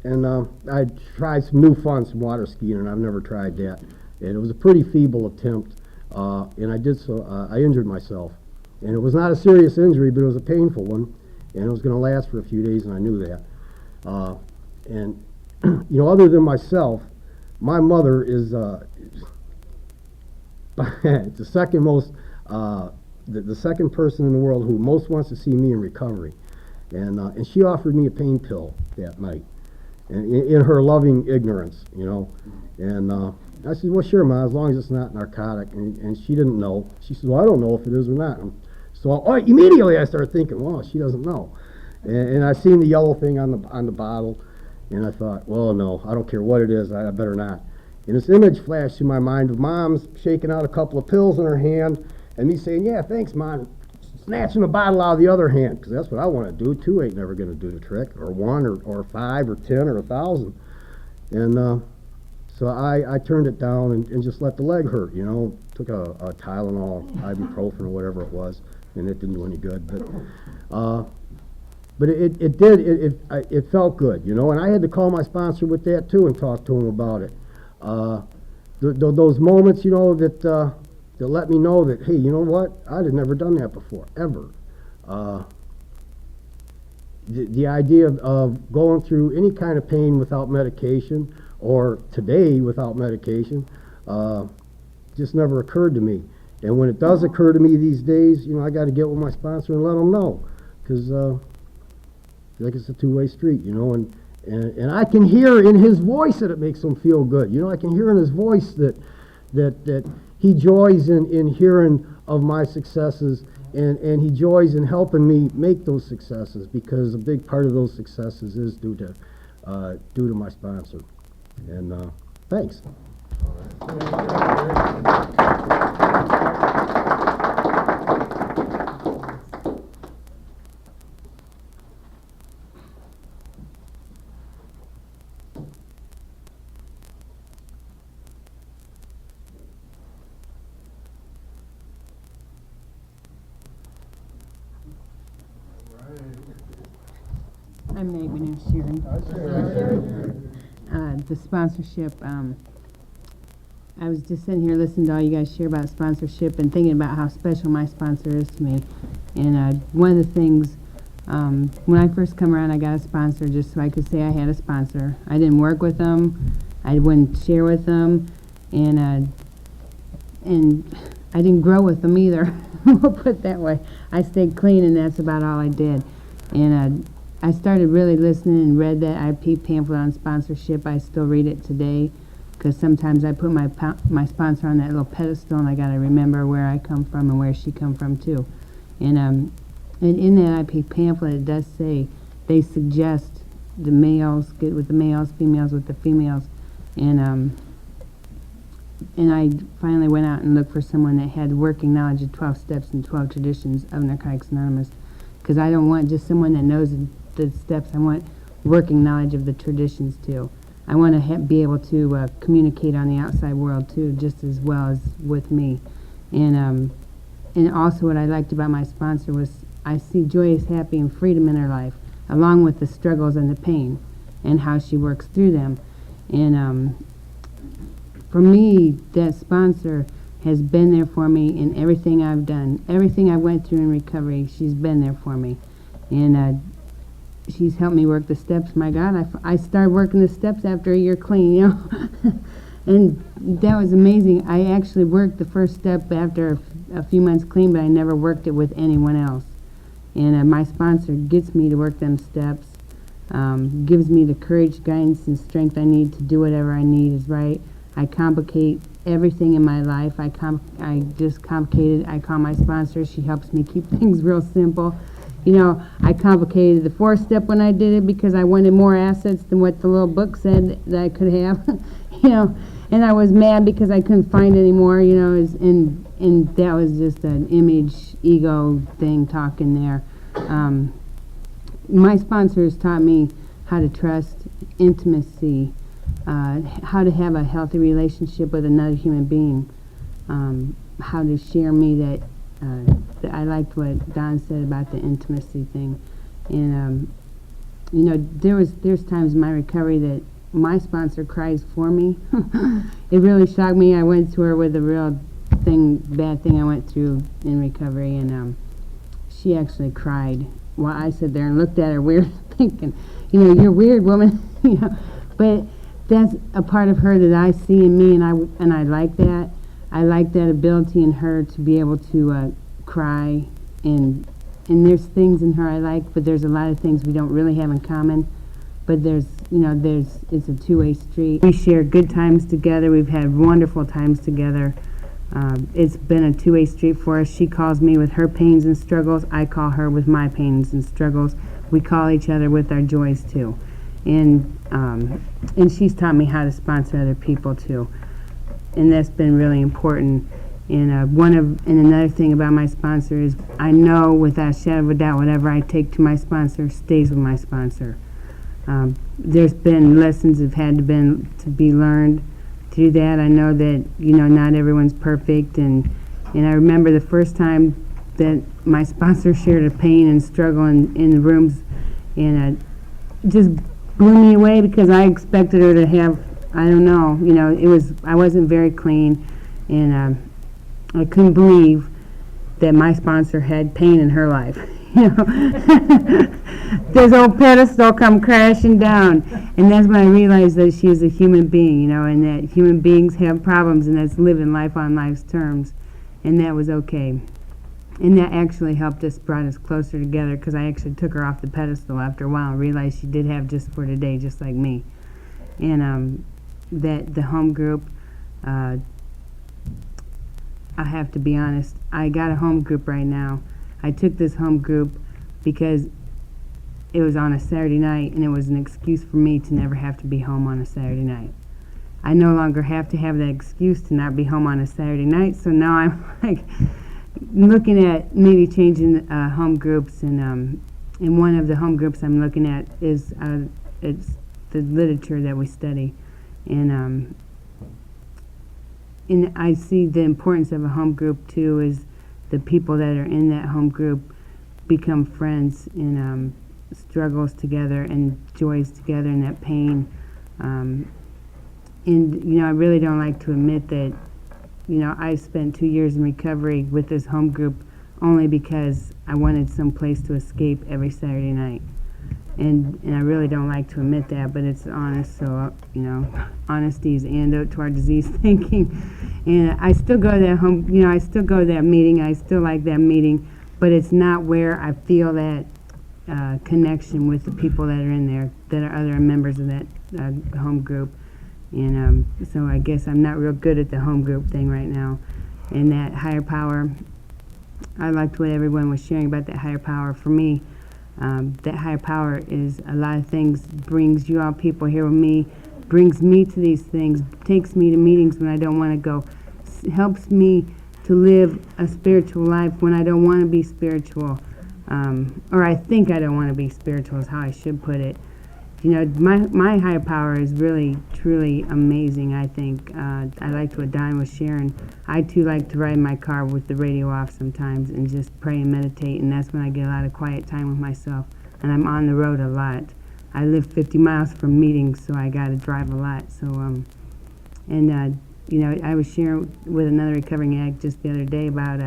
and I tried some new fun, some water skiing, and I've never tried that. And it was a pretty feeble attempt, and I did so, I injured myself. And it was not a serious injury, but it was a painful one, and it was going to last for a few days, and I knew that. And, you know, other than myself, my mother is the second most, the second person in the world who most wants to see me in recovery. And she offered me a pain pill that night, and in her loving ignorance, you know. And I said, well, sure, Ma, as long as it's not narcotic. And she didn't know. She said, well, I don't know if it is or not. And so immediately I started thinking, well, she doesn't know. And I seen the yellow thing on the bottle, and I thought, well, no, I don't care what it is, I better not. And this image flashed through my mind of Mom's shaking out a couple of pills in her hand, and me saying, yeah, thanks, Mom, snatching the bottle out of the other hand, because that's what I want to do. Two ain't never going to do the trick, or one, or 5, or 10, or 1,000. And so I turned it down and just let the leg hurt, you know, took a Tylenol, ibuprofen, or whatever it was, and it didn't do any good. But it felt good, you know, and I had to call my sponsor with that too and talk to him about it. Those moments, you know, that let me know that, hey, you know what, I'd have never done that before, ever. The idea of going through any kind of pain without medication, or today without medication, just never occurred to me. And when it does occur to me these days, you know, I got to get with my sponsor and let them know, because like it's a two-way street, you know, and I can hear in his voice that it makes him feel good. You know, I can hear in his voice that he joys in hearing of my successes, and he joys in helping me make those successes, because a big part of those successes is due to my sponsor. And thanks. I'm Maggie Sharon. The sponsorship, I was just sitting here listening to all you guys share about sponsorship and thinking about how special my sponsor is to me. And one of the things, when I first come around, I got a sponsor just so I could say I had a sponsor. I didn't work with them, I wouldn't share with them, and I didn't grow with them either. We'll put it that way. I stayed clean, and that's about all I did. And I started really listening and read that IP pamphlet on sponsorship. I still read it today, because sometimes I put my sponsor on that little pedestal, and I got to remember where I come from and where she come from too. And in that IP pamphlet, it does say they suggest the males get with the males, females with the females, and I finally went out and looked for someone that had working knowledge of 12 steps and 12 traditions of Narcotics Anonymous, because I don't want just someone that knows the steps. I want working knowledge of the traditions too. I want to be able to communicate on the outside world too, just as well as with me. And also what I liked about my sponsor was I see joy is happy and freedom in her life, along with the struggles and the pain, and how she works through them. And for me, that sponsor has been there for me in everything I've done. Everything I went through in recovery, she's been there for me. And she's helped me work the steps. My God, I started working the steps after a year clean, you know. And that was amazing. I actually worked the first step after a few months clean, but I never worked it with anyone else. And my sponsor gets me to work them steps, gives me the courage, guidance, and strength I need to do whatever I need is right. I complicate everything in my life. I just complicated. I call my sponsor. She helps me keep things real simple. You know, I complicated the 4th step when I did it because I wanted more assets than what the little book said that I could have. You know, and I was mad because I couldn't find any more. You know, and that was just an image ego thing talking there. My sponsors taught me how to trust, intimacy, how to have a healthy relationship with another human being, how to share me that I liked what Don said about the intimacy thing. And, you know, there's times in my recovery that my sponsor cries for me. It really shocked me. I went to her with a real bad thing I went through in recovery, and she actually cried while I sat there and looked at her weird, thinking, you know, you're weird, woman. You know, but that's a part of her that I see in me, and I like that. I like that ability in her to be able to cry, and there's things in her I like, but there's a lot of things we don't really have in common. But it's a two-way street. We share good times together. We've had wonderful times together. It's been a two-way street for us. She calls me with her pains and struggles. I call her with my pains and struggles. We call each other with our joys too. And she's taught me how to sponsor other people too. And that's been really important. And another thing about my sponsor is I know without a shadow of a doubt whatever I take to my sponsor stays with my sponsor. There's been lessons that have had to be learned through that. I know that, you know, not everyone's perfect, and I remember the first time that my sponsor shared a pain and struggle in the rooms, and it just blew me away because I expected her to have, I don't know, you know, I wasn't very clean, and I couldn't believe that my sponsor had pain in her life. You know, this old pedestal come crashing down, and that's when I realized that she is a human being, you know, and that human beings have problems, and that's living life on life's terms, and that was okay. And that actually brought us closer together, because I actually took her off the pedestal after a while and realized she did have just for today, just like me. And that the home group, I have to be honest, I got a home group right now. I took this home group because it was on a Saturday night, and it was an excuse for me to never have to be home on a Saturday night. I no longer have to have that excuse to not be home on a Saturday night, so now I'm like looking at maybe changing home groups, and one of the home groups I'm looking at is it's the literature that we study, and I see the importance of a home group too is the people that are in that home group become friends and struggles together and joys together and that pain. And, you know, I really don't like to admit that, you know, I spent 2 years in recovery with this home group only because I wanted some place to escape every Saturday night. And I really don't like to admit that, but it's honest, so, you know, honesty is the antidote to our diseased thinking. And I still go to that home, you know, I still go to that meeting, I still like that meeting, but it's not where I feel that connection with the people that are in there, that are other members of that home group. And so I guess I'm not real good at the home group thing right now. And that higher power, I liked what everyone was sharing about that higher power. For me, that higher power is a lot of things, brings you all people here with me, brings me to these things, takes me to meetings when I don't want to go, helps me to live a spiritual life when I don't want to be spiritual, or I think I don't want to be spiritual is how I should put it. my higher power is really, truly amazing, I think. I like what Don was sharing. I, too, like to ride in my car with the radio off sometimes and just pray and meditate, and that's when I get a lot of quiet time with myself. And I'm on the road a lot. I live 50 miles from meetings, so I got to drive a lot. So, I was sharing with another recovering addict just the other day about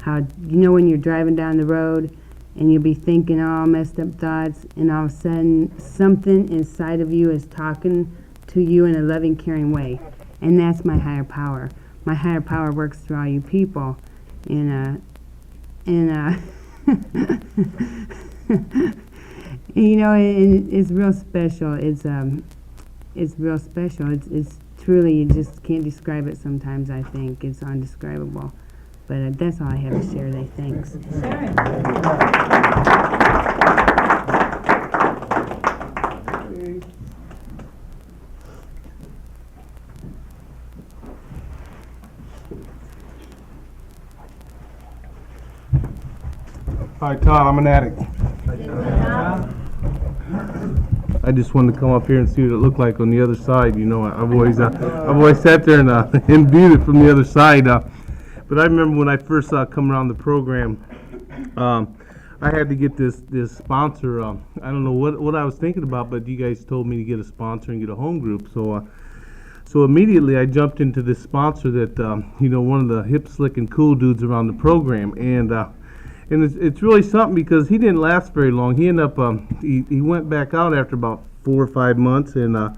how, when you're driving down the road and you'll be thinking all messed up thoughts, and all of a sudden something inside of you is talking to you in a loving, caring way. And that's my higher power. My higher power works through all you people. And it's real special. It's real special. It's truly, you just can't describe it sometimes, I think. It's undescribable. But that's all I have to share today. Thanks. Hi, Todd. I'm an addict. I just wanted to come up here and see what it looked like on the other side. I've always sat there and viewed it from the other side. But I remember when I first come around the program, I had to get this sponsor. I don't know what I was thinking about, but you guys told me to get a sponsor and get a home group. So immediately I jumped into this sponsor that one of the hip, slick, and cool dudes around the program, and it's really something because he didn't last very long. He ended up he went back out after about 4 or 5 months, and I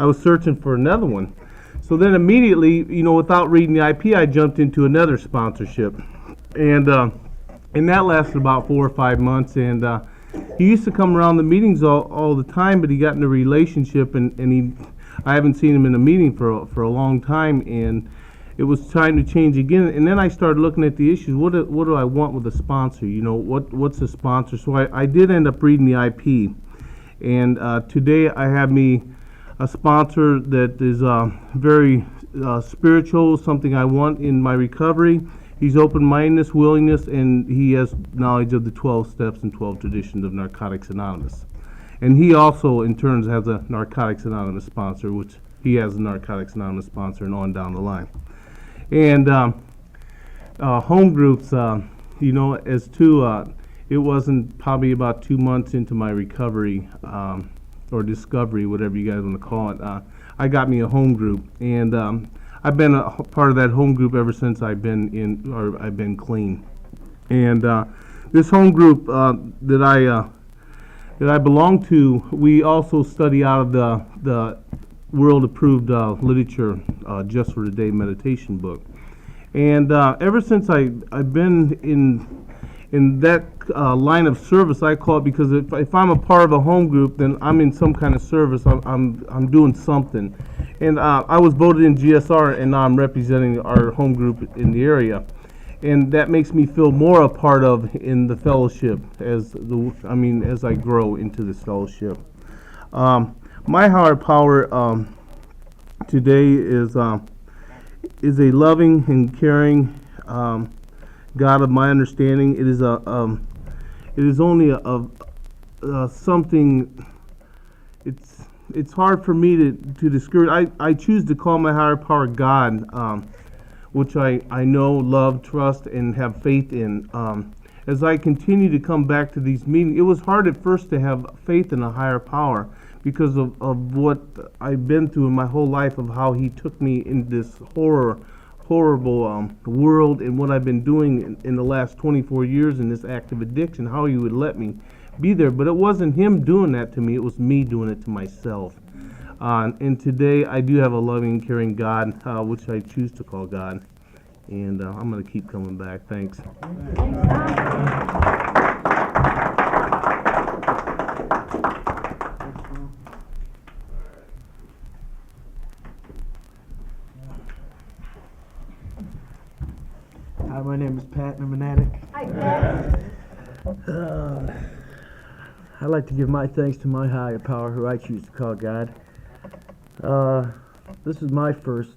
was searching for another one. So then immediately, without reading the IP, I jumped into another sponsorship, and that lasted about 4 or 5 months. And he used to come around the meetings all the time, but he got in a relationship, and I haven't seen him in a meeting for a long time, and it was time to change again. And then I started looking at the issues. What do I want with a sponsor? What's a sponsor? So I did end up reading the IP, and today I have me a sponsor that is very spiritual, something I want in my recovery. He's open-mindedness, willingness, and he has knowledge of the 12 steps and 12 traditions of Narcotics Anonymous. And he also, in turn, has a Narcotics Anonymous sponsor, which he has a Narcotics Anonymous sponsor, and on down the line. And home groups, as to, it wasn't probably about 2 months into my recovery, or discovery, whatever you guys want to call it. I got me a home group, and I've been a part of that home group ever since I've been clean. And this home group that I belong to, we also study out of the world-approved literature, Just for Today meditation book. And ever since I've been in that line of service, I call it, because if I'm a part of a home group, then I'm in some kind of service. I'm doing something. And I was voted in GSR, and now I'm representing our home group in the area. And that makes me feel more a part of in the fellowship as I grow into this fellowship. My higher power today is a loving and caring God of my understanding. It is only something. It's hard for me to describe. I choose to call my higher power God, which I know, love, trust, and have faith in. As I continue to come back to these meetings, it was hard at first to have faith in a higher power because of what I've been through in my whole life, of how he took me in this horrible world, and what I've been doing in the last 24 years in this active addiction, how he would let me be there. But it wasn't him doing that to me, it was me doing it to myself. And today I do have a loving, caring God, which I choose to call God. And I'm going to keep coming back. Thanks. Hi, my name is Pat, and I'm an addict. Hi, Pat. I'd like to give my thanks to my higher power, who I choose to call God. This is my first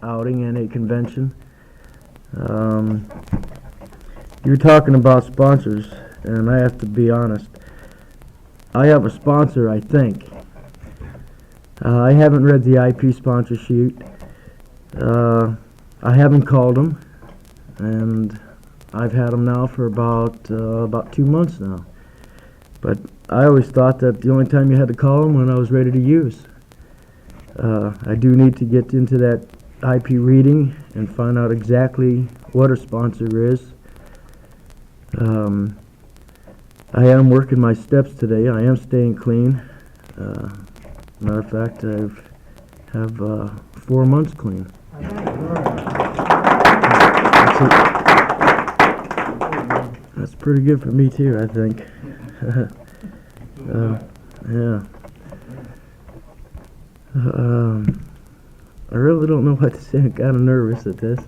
outing in a convention. You're talking about sponsors, and I have to be honest. I have a sponsor, I think. I haven't read the IP sponsor sheet. I haven't called them, and I've had them now for about 2 months now. But I always thought that the only time you had to call them when I was ready to use. I do need to get into that IP reading and find out exactly what a sponsor is. I am working my steps today. I am staying clean. Matter of fact, I have 4 months clean. That's pretty good for me too, I think. Yeah. I really don't know what to say. I'm kind of nervous at this.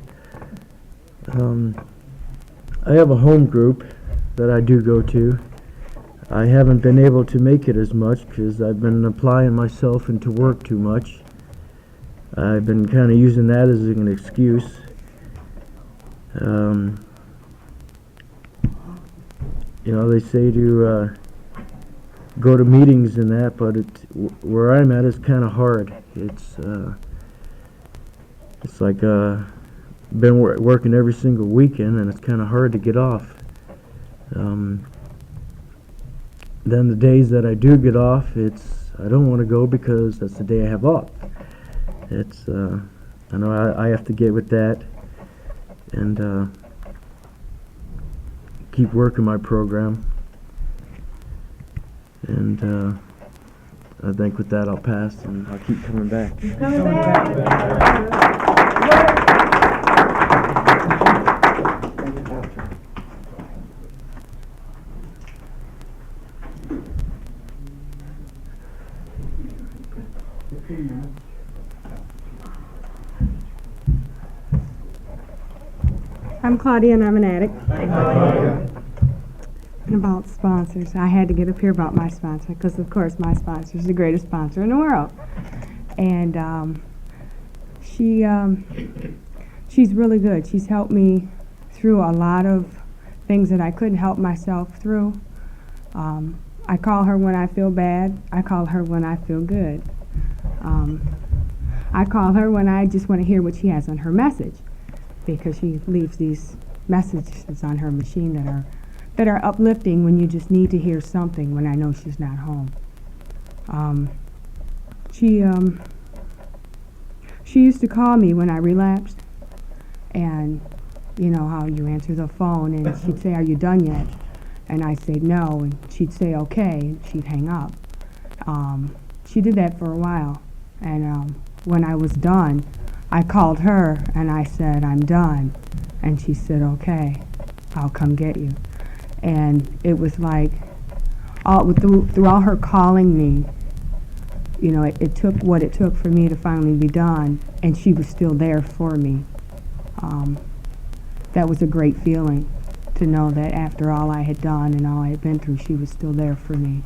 I have a home group that I do go to. I haven't been able to make it as much because I've been applying myself into work too much. I've been kind of using that as an excuse. You know, they say to go to meetings and that, but where I'm at is kind of hard. It's like been working every single weekend, and it's kind of hard to get off. Then the days that I do get off, I don't want to go because that's the day I have off. I know I have to get with that and keep working my program. And I think with that I'll pass, and I'll keep coming back. I'm Claudia and I'm an addict. And about sponsors, I had to get up here about my sponsor because of course my sponsor is the greatest sponsor in the world. And she's really good. She's helped me through a lot of things that I couldn't help myself through. I call her when I feel bad. I call her when I feel good. I call her when I just want to hear what she has on her message, because she leaves these messages on her machine that are uplifting when you just need to hear something when I know she's not home. She used to call me when I relapsed, and you know how you answer the phone and she'd say, "Are you done yet?" And I'd say no, and she'd say okay, and she'd hang up. She did that for a while, and when I was done, I called her and I said, "I'm done," and she said, "Okay, I'll come get you." And it was like, through all her calling me, you know, it took what it took for me to finally be done, and she was still there for me. That was a great feeling, to know that after all I had done and all I had been through, she was still there for me.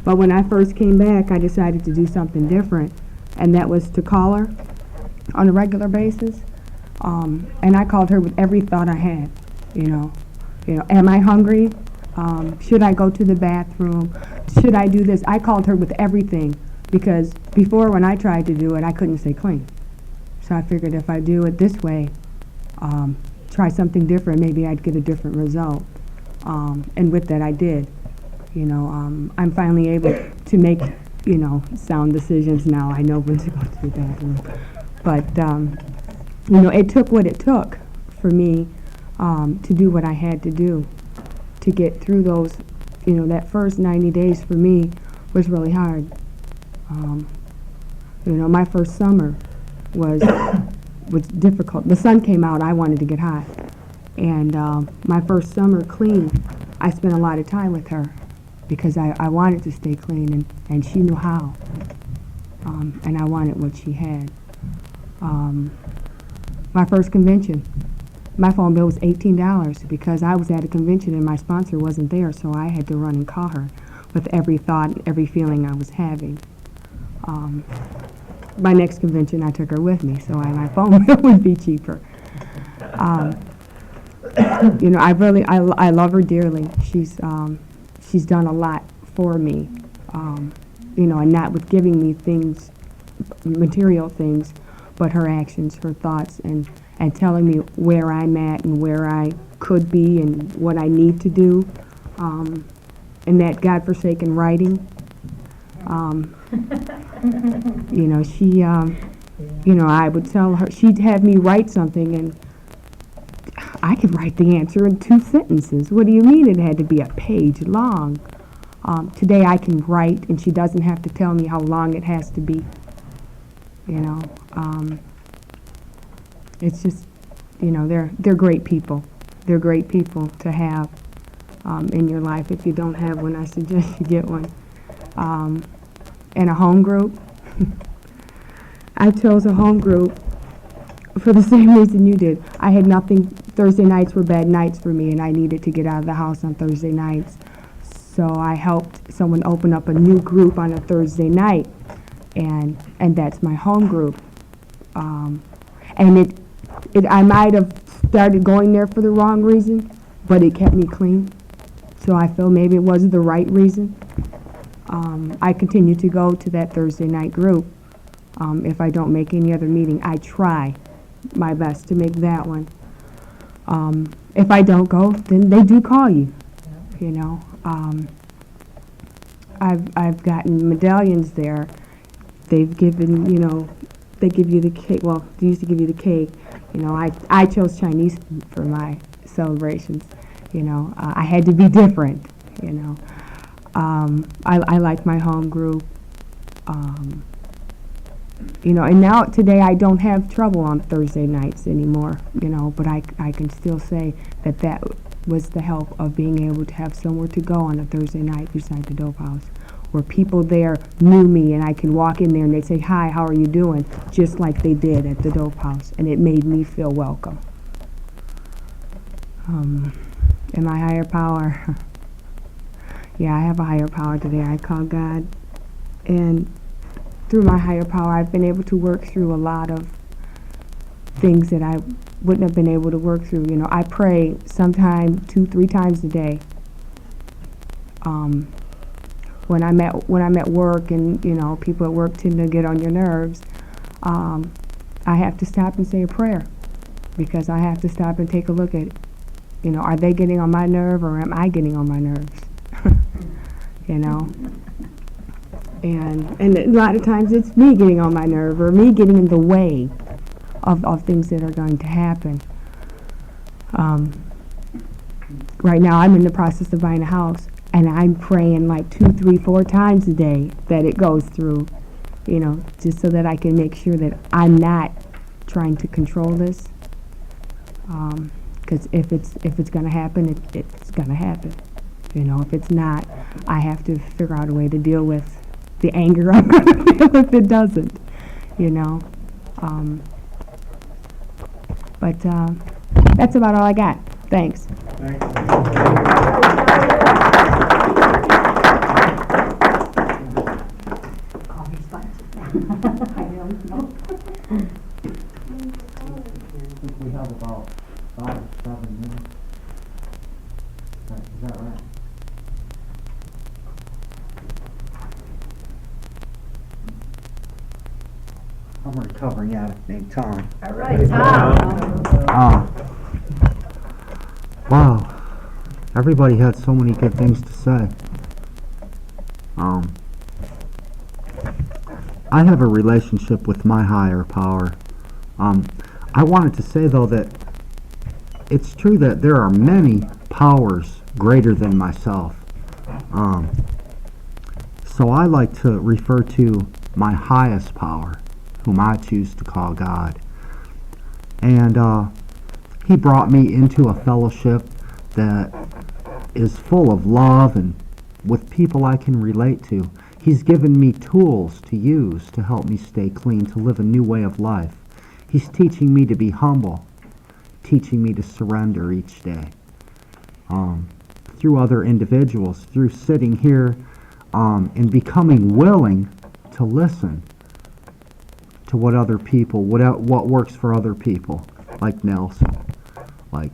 But when I first came back, I decided to do something different, and that was to call her on a regular basis. And I called her with every thought I had, you know, am I hungry? Should I go to the bathroom? Should I do this? I called her with everything, because before when I tried to do it, I couldn't stay clean. So I figured if I do it this way, try something different, maybe I'd get a different result. And with that I did. You know, I'm finally able to make, you know, sound decisions now. I know when to go to the bathroom. But, you know, it took what it took for me to do what I had to do to get through those, you know, that first 90 days for me was really hard. You know, my first summer was difficult. The sun came out, I wanted to get hot. And my first summer clean, I spent a lot of time with her because I wanted to stay clean, and she knew how. And I wanted what she had. My first convention, my phone bill was $18 because I was at a convention and my sponsor wasn't there, so I had to run and call her with every thought, every feeling I was having. My next convention, I took her with me, so my phone bill would be cheaper. You know, I love her dearly. she's done a lot for me, you know, and not with giving me things, material things, but her actions, her thoughts, and telling me where I'm at and where I could be and what I need to do. And that godforsaken writing, you know, she, you know, I would tell her, she'd have me write something, and I could write the answer in 2 sentences. What do you mean it had to be a page long? Today I can write, and she doesn't have to tell me how long it has to be. You know, it's just, you know, they're great people. They're great people to have in your life. If you don't have one, I suggest you get one. And a home group. I chose a home group for the same reason you did. I had nothing. Thursday nights were bad nights for me, and I needed to get out of the house on Thursday nights. So I helped someone open up a new group on a Thursday night, and that's my home group. And I might have started going there for the wrong reason, but it kept me clean. So I feel maybe it was the right reason. I continue to go to that Thursday night group. If I don't make any other meeting, I try my best to make that one. If I don't go, then they do call you, you know. I've gotten medallions there. They've given, you know, they give you the cake. Well, they used to give you the cake. You know, I chose Chinese for my celebrations. You know, I had to be different, you know. I like my home group. You know, and now today I don't have trouble on Thursday nights anymore, you know, but I can still say that was the help of being able to have somewhere to go on a Thursday night beside the dope house, where people there knew me and I could walk in there and they'd say, "Hi, how are you doing?" just like they did at the dope house, and it made me feel welcome. And my higher power, yeah, I have a higher power today. I call God, and through my higher power, I've been able to work through a lot of things that I wouldn't have been able to work through. You know, I pray sometime 2-3 times a day. When I'm at work, and you know, people at work tend to get on your nerves, I have to stop and say a prayer, because I have to stop and take a look at, you know, are they getting on my nerve or am I getting on my nerves? You know. And a lot of times it's me getting on my nerve, or me getting in the way of things that are going to happen. Right now I'm in the process of buying a house, and I'm praying like 2, 3, 4 times a day that it goes through, you know, just so that I can make sure that I'm not trying to control this. Because if it's going to happen, it's going to happen. You know, if it's not, I have to figure out a way to deal with the anger I'm going to feel if it doesn't, you know. But that's about all I got. Thanks. We have about 5 or 7 minutes. Is that right? I'm a recovering addict named Tom. All right, Tom. Wow. Everybody had so many good things to say. I have a relationship with my higher power. I wanted to say, though, that it's true that there are many powers greater than myself. So I like to refer to my highest power, whom I choose to call God. And He brought me into a fellowship that is full of love and with people I can relate to. He's given me tools to use to help me stay clean, to live a new way of life. He's teaching me to be humble, teaching me to surrender each day. Through other individuals, through sitting here and becoming willing to listen to what other people, what works for other people, like Nelson, like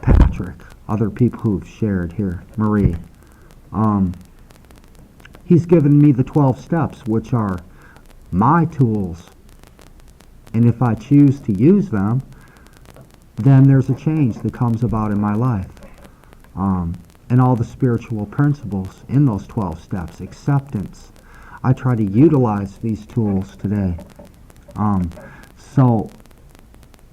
Patrick, other people who've shared here, Marie. He's given me the 12 steps, which are my tools. And if I choose to use them, then there's a change that comes about in my life. And all the spiritual principles in those 12 steps, acceptance. I try to utilize these tools today. So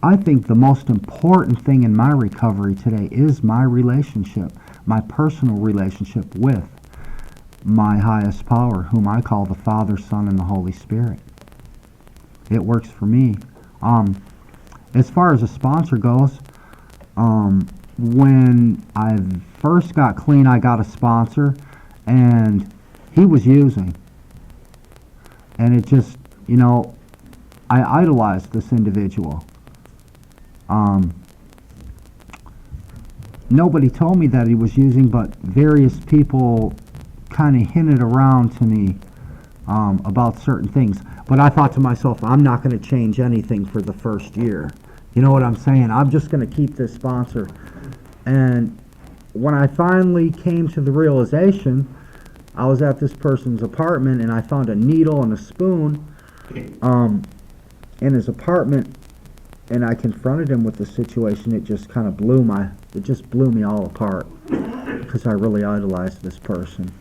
I think the most important thing in my recovery today is my relationship, my personal relationship with my highest power, whom I call the Father, Son, and the Holy Spirit. It works for me. As far as a sponsor goes, when I first got clean, I got a sponsor, and he was using. And it just, you know, I idolized this individual. Nobody told me that he was using, but various people kind of hinted around to me about certain things. But I thought to myself, I'm not going to change anything for the first year. You know what I'm saying? I'm just going to keep this sponsor. And when I finally came to the realization, I was at this person's apartment and I found a needle and a spoon in his apartment, and I confronted him with the situation. It just kind of blew me all apart because I really idolized this person.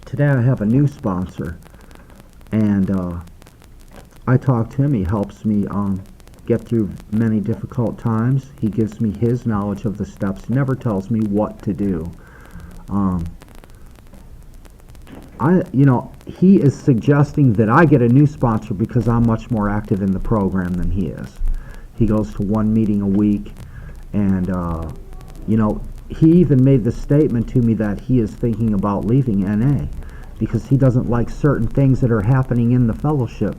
Today I have a new sponsor, and I talk to him. He helps me get through many difficult times. He gives me his knowledge of the steps. He never tells me what to do. He is suggesting that I get a new sponsor because I'm much more active in the program than he is. He goes to one meeting a week, and he even made the statement to me that he is thinking about leaving NA because he doesn't like certain things that are happening in the fellowship.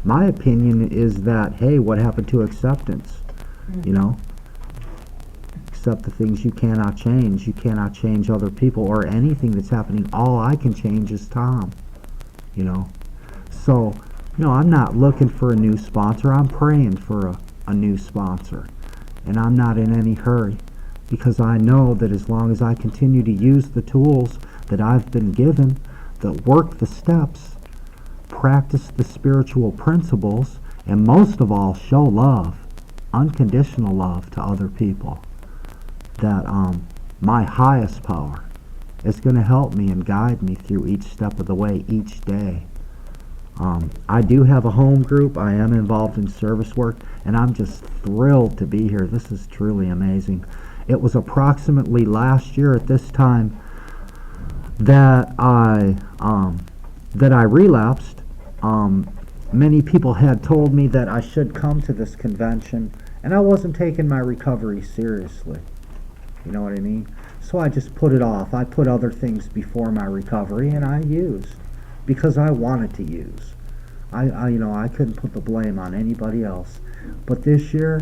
My opinion is that, hey, what happened to acceptance? You know? Accept the things you cannot change. You cannot change other people or anything that's happening. All I can change is Tom. You know? So, I'm not looking for a new sponsor. I'm praying for a new sponsor. And I'm not in any hurry because I know that as long as I continue to use the tools that I've been given, that work the steps, practice the spiritual principles, and most of all, show love, unconditional love to other people, that my highest power is going to help me and guide me through each step of the way, each day. I do have a home group. I am involved in service work, and I'm just thrilled to be here. This is truly amazing. It was approximately last year at this time that I relapsed. Many people had told me that I should come to this convention, and I wasn't taking my recovery seriously. You know what I mean? So I just put it off. I put other things before my recovery, and I used because I wanted to use. I couldn't put the blame on anybody else. But this year,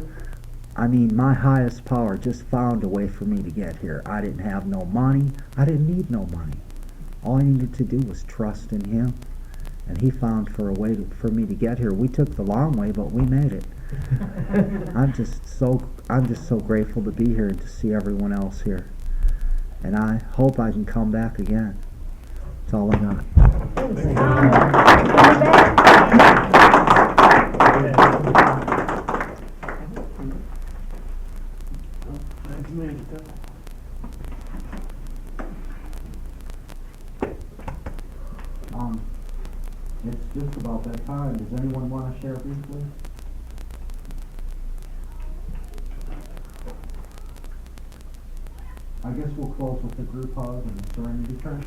my highest power just found a way for me to get here. I didn't have no money. I didn't need no money. All I needed to do was trust in him, and he found for me to get here. We took the long way, but we made it. I'm just so grateful to be here and to see everyone else here. And I hope I can come back again. That's all I got. It's just about that time. Does anyone want to share briefly? I guess we'll close with the group hug and the serenity prayer.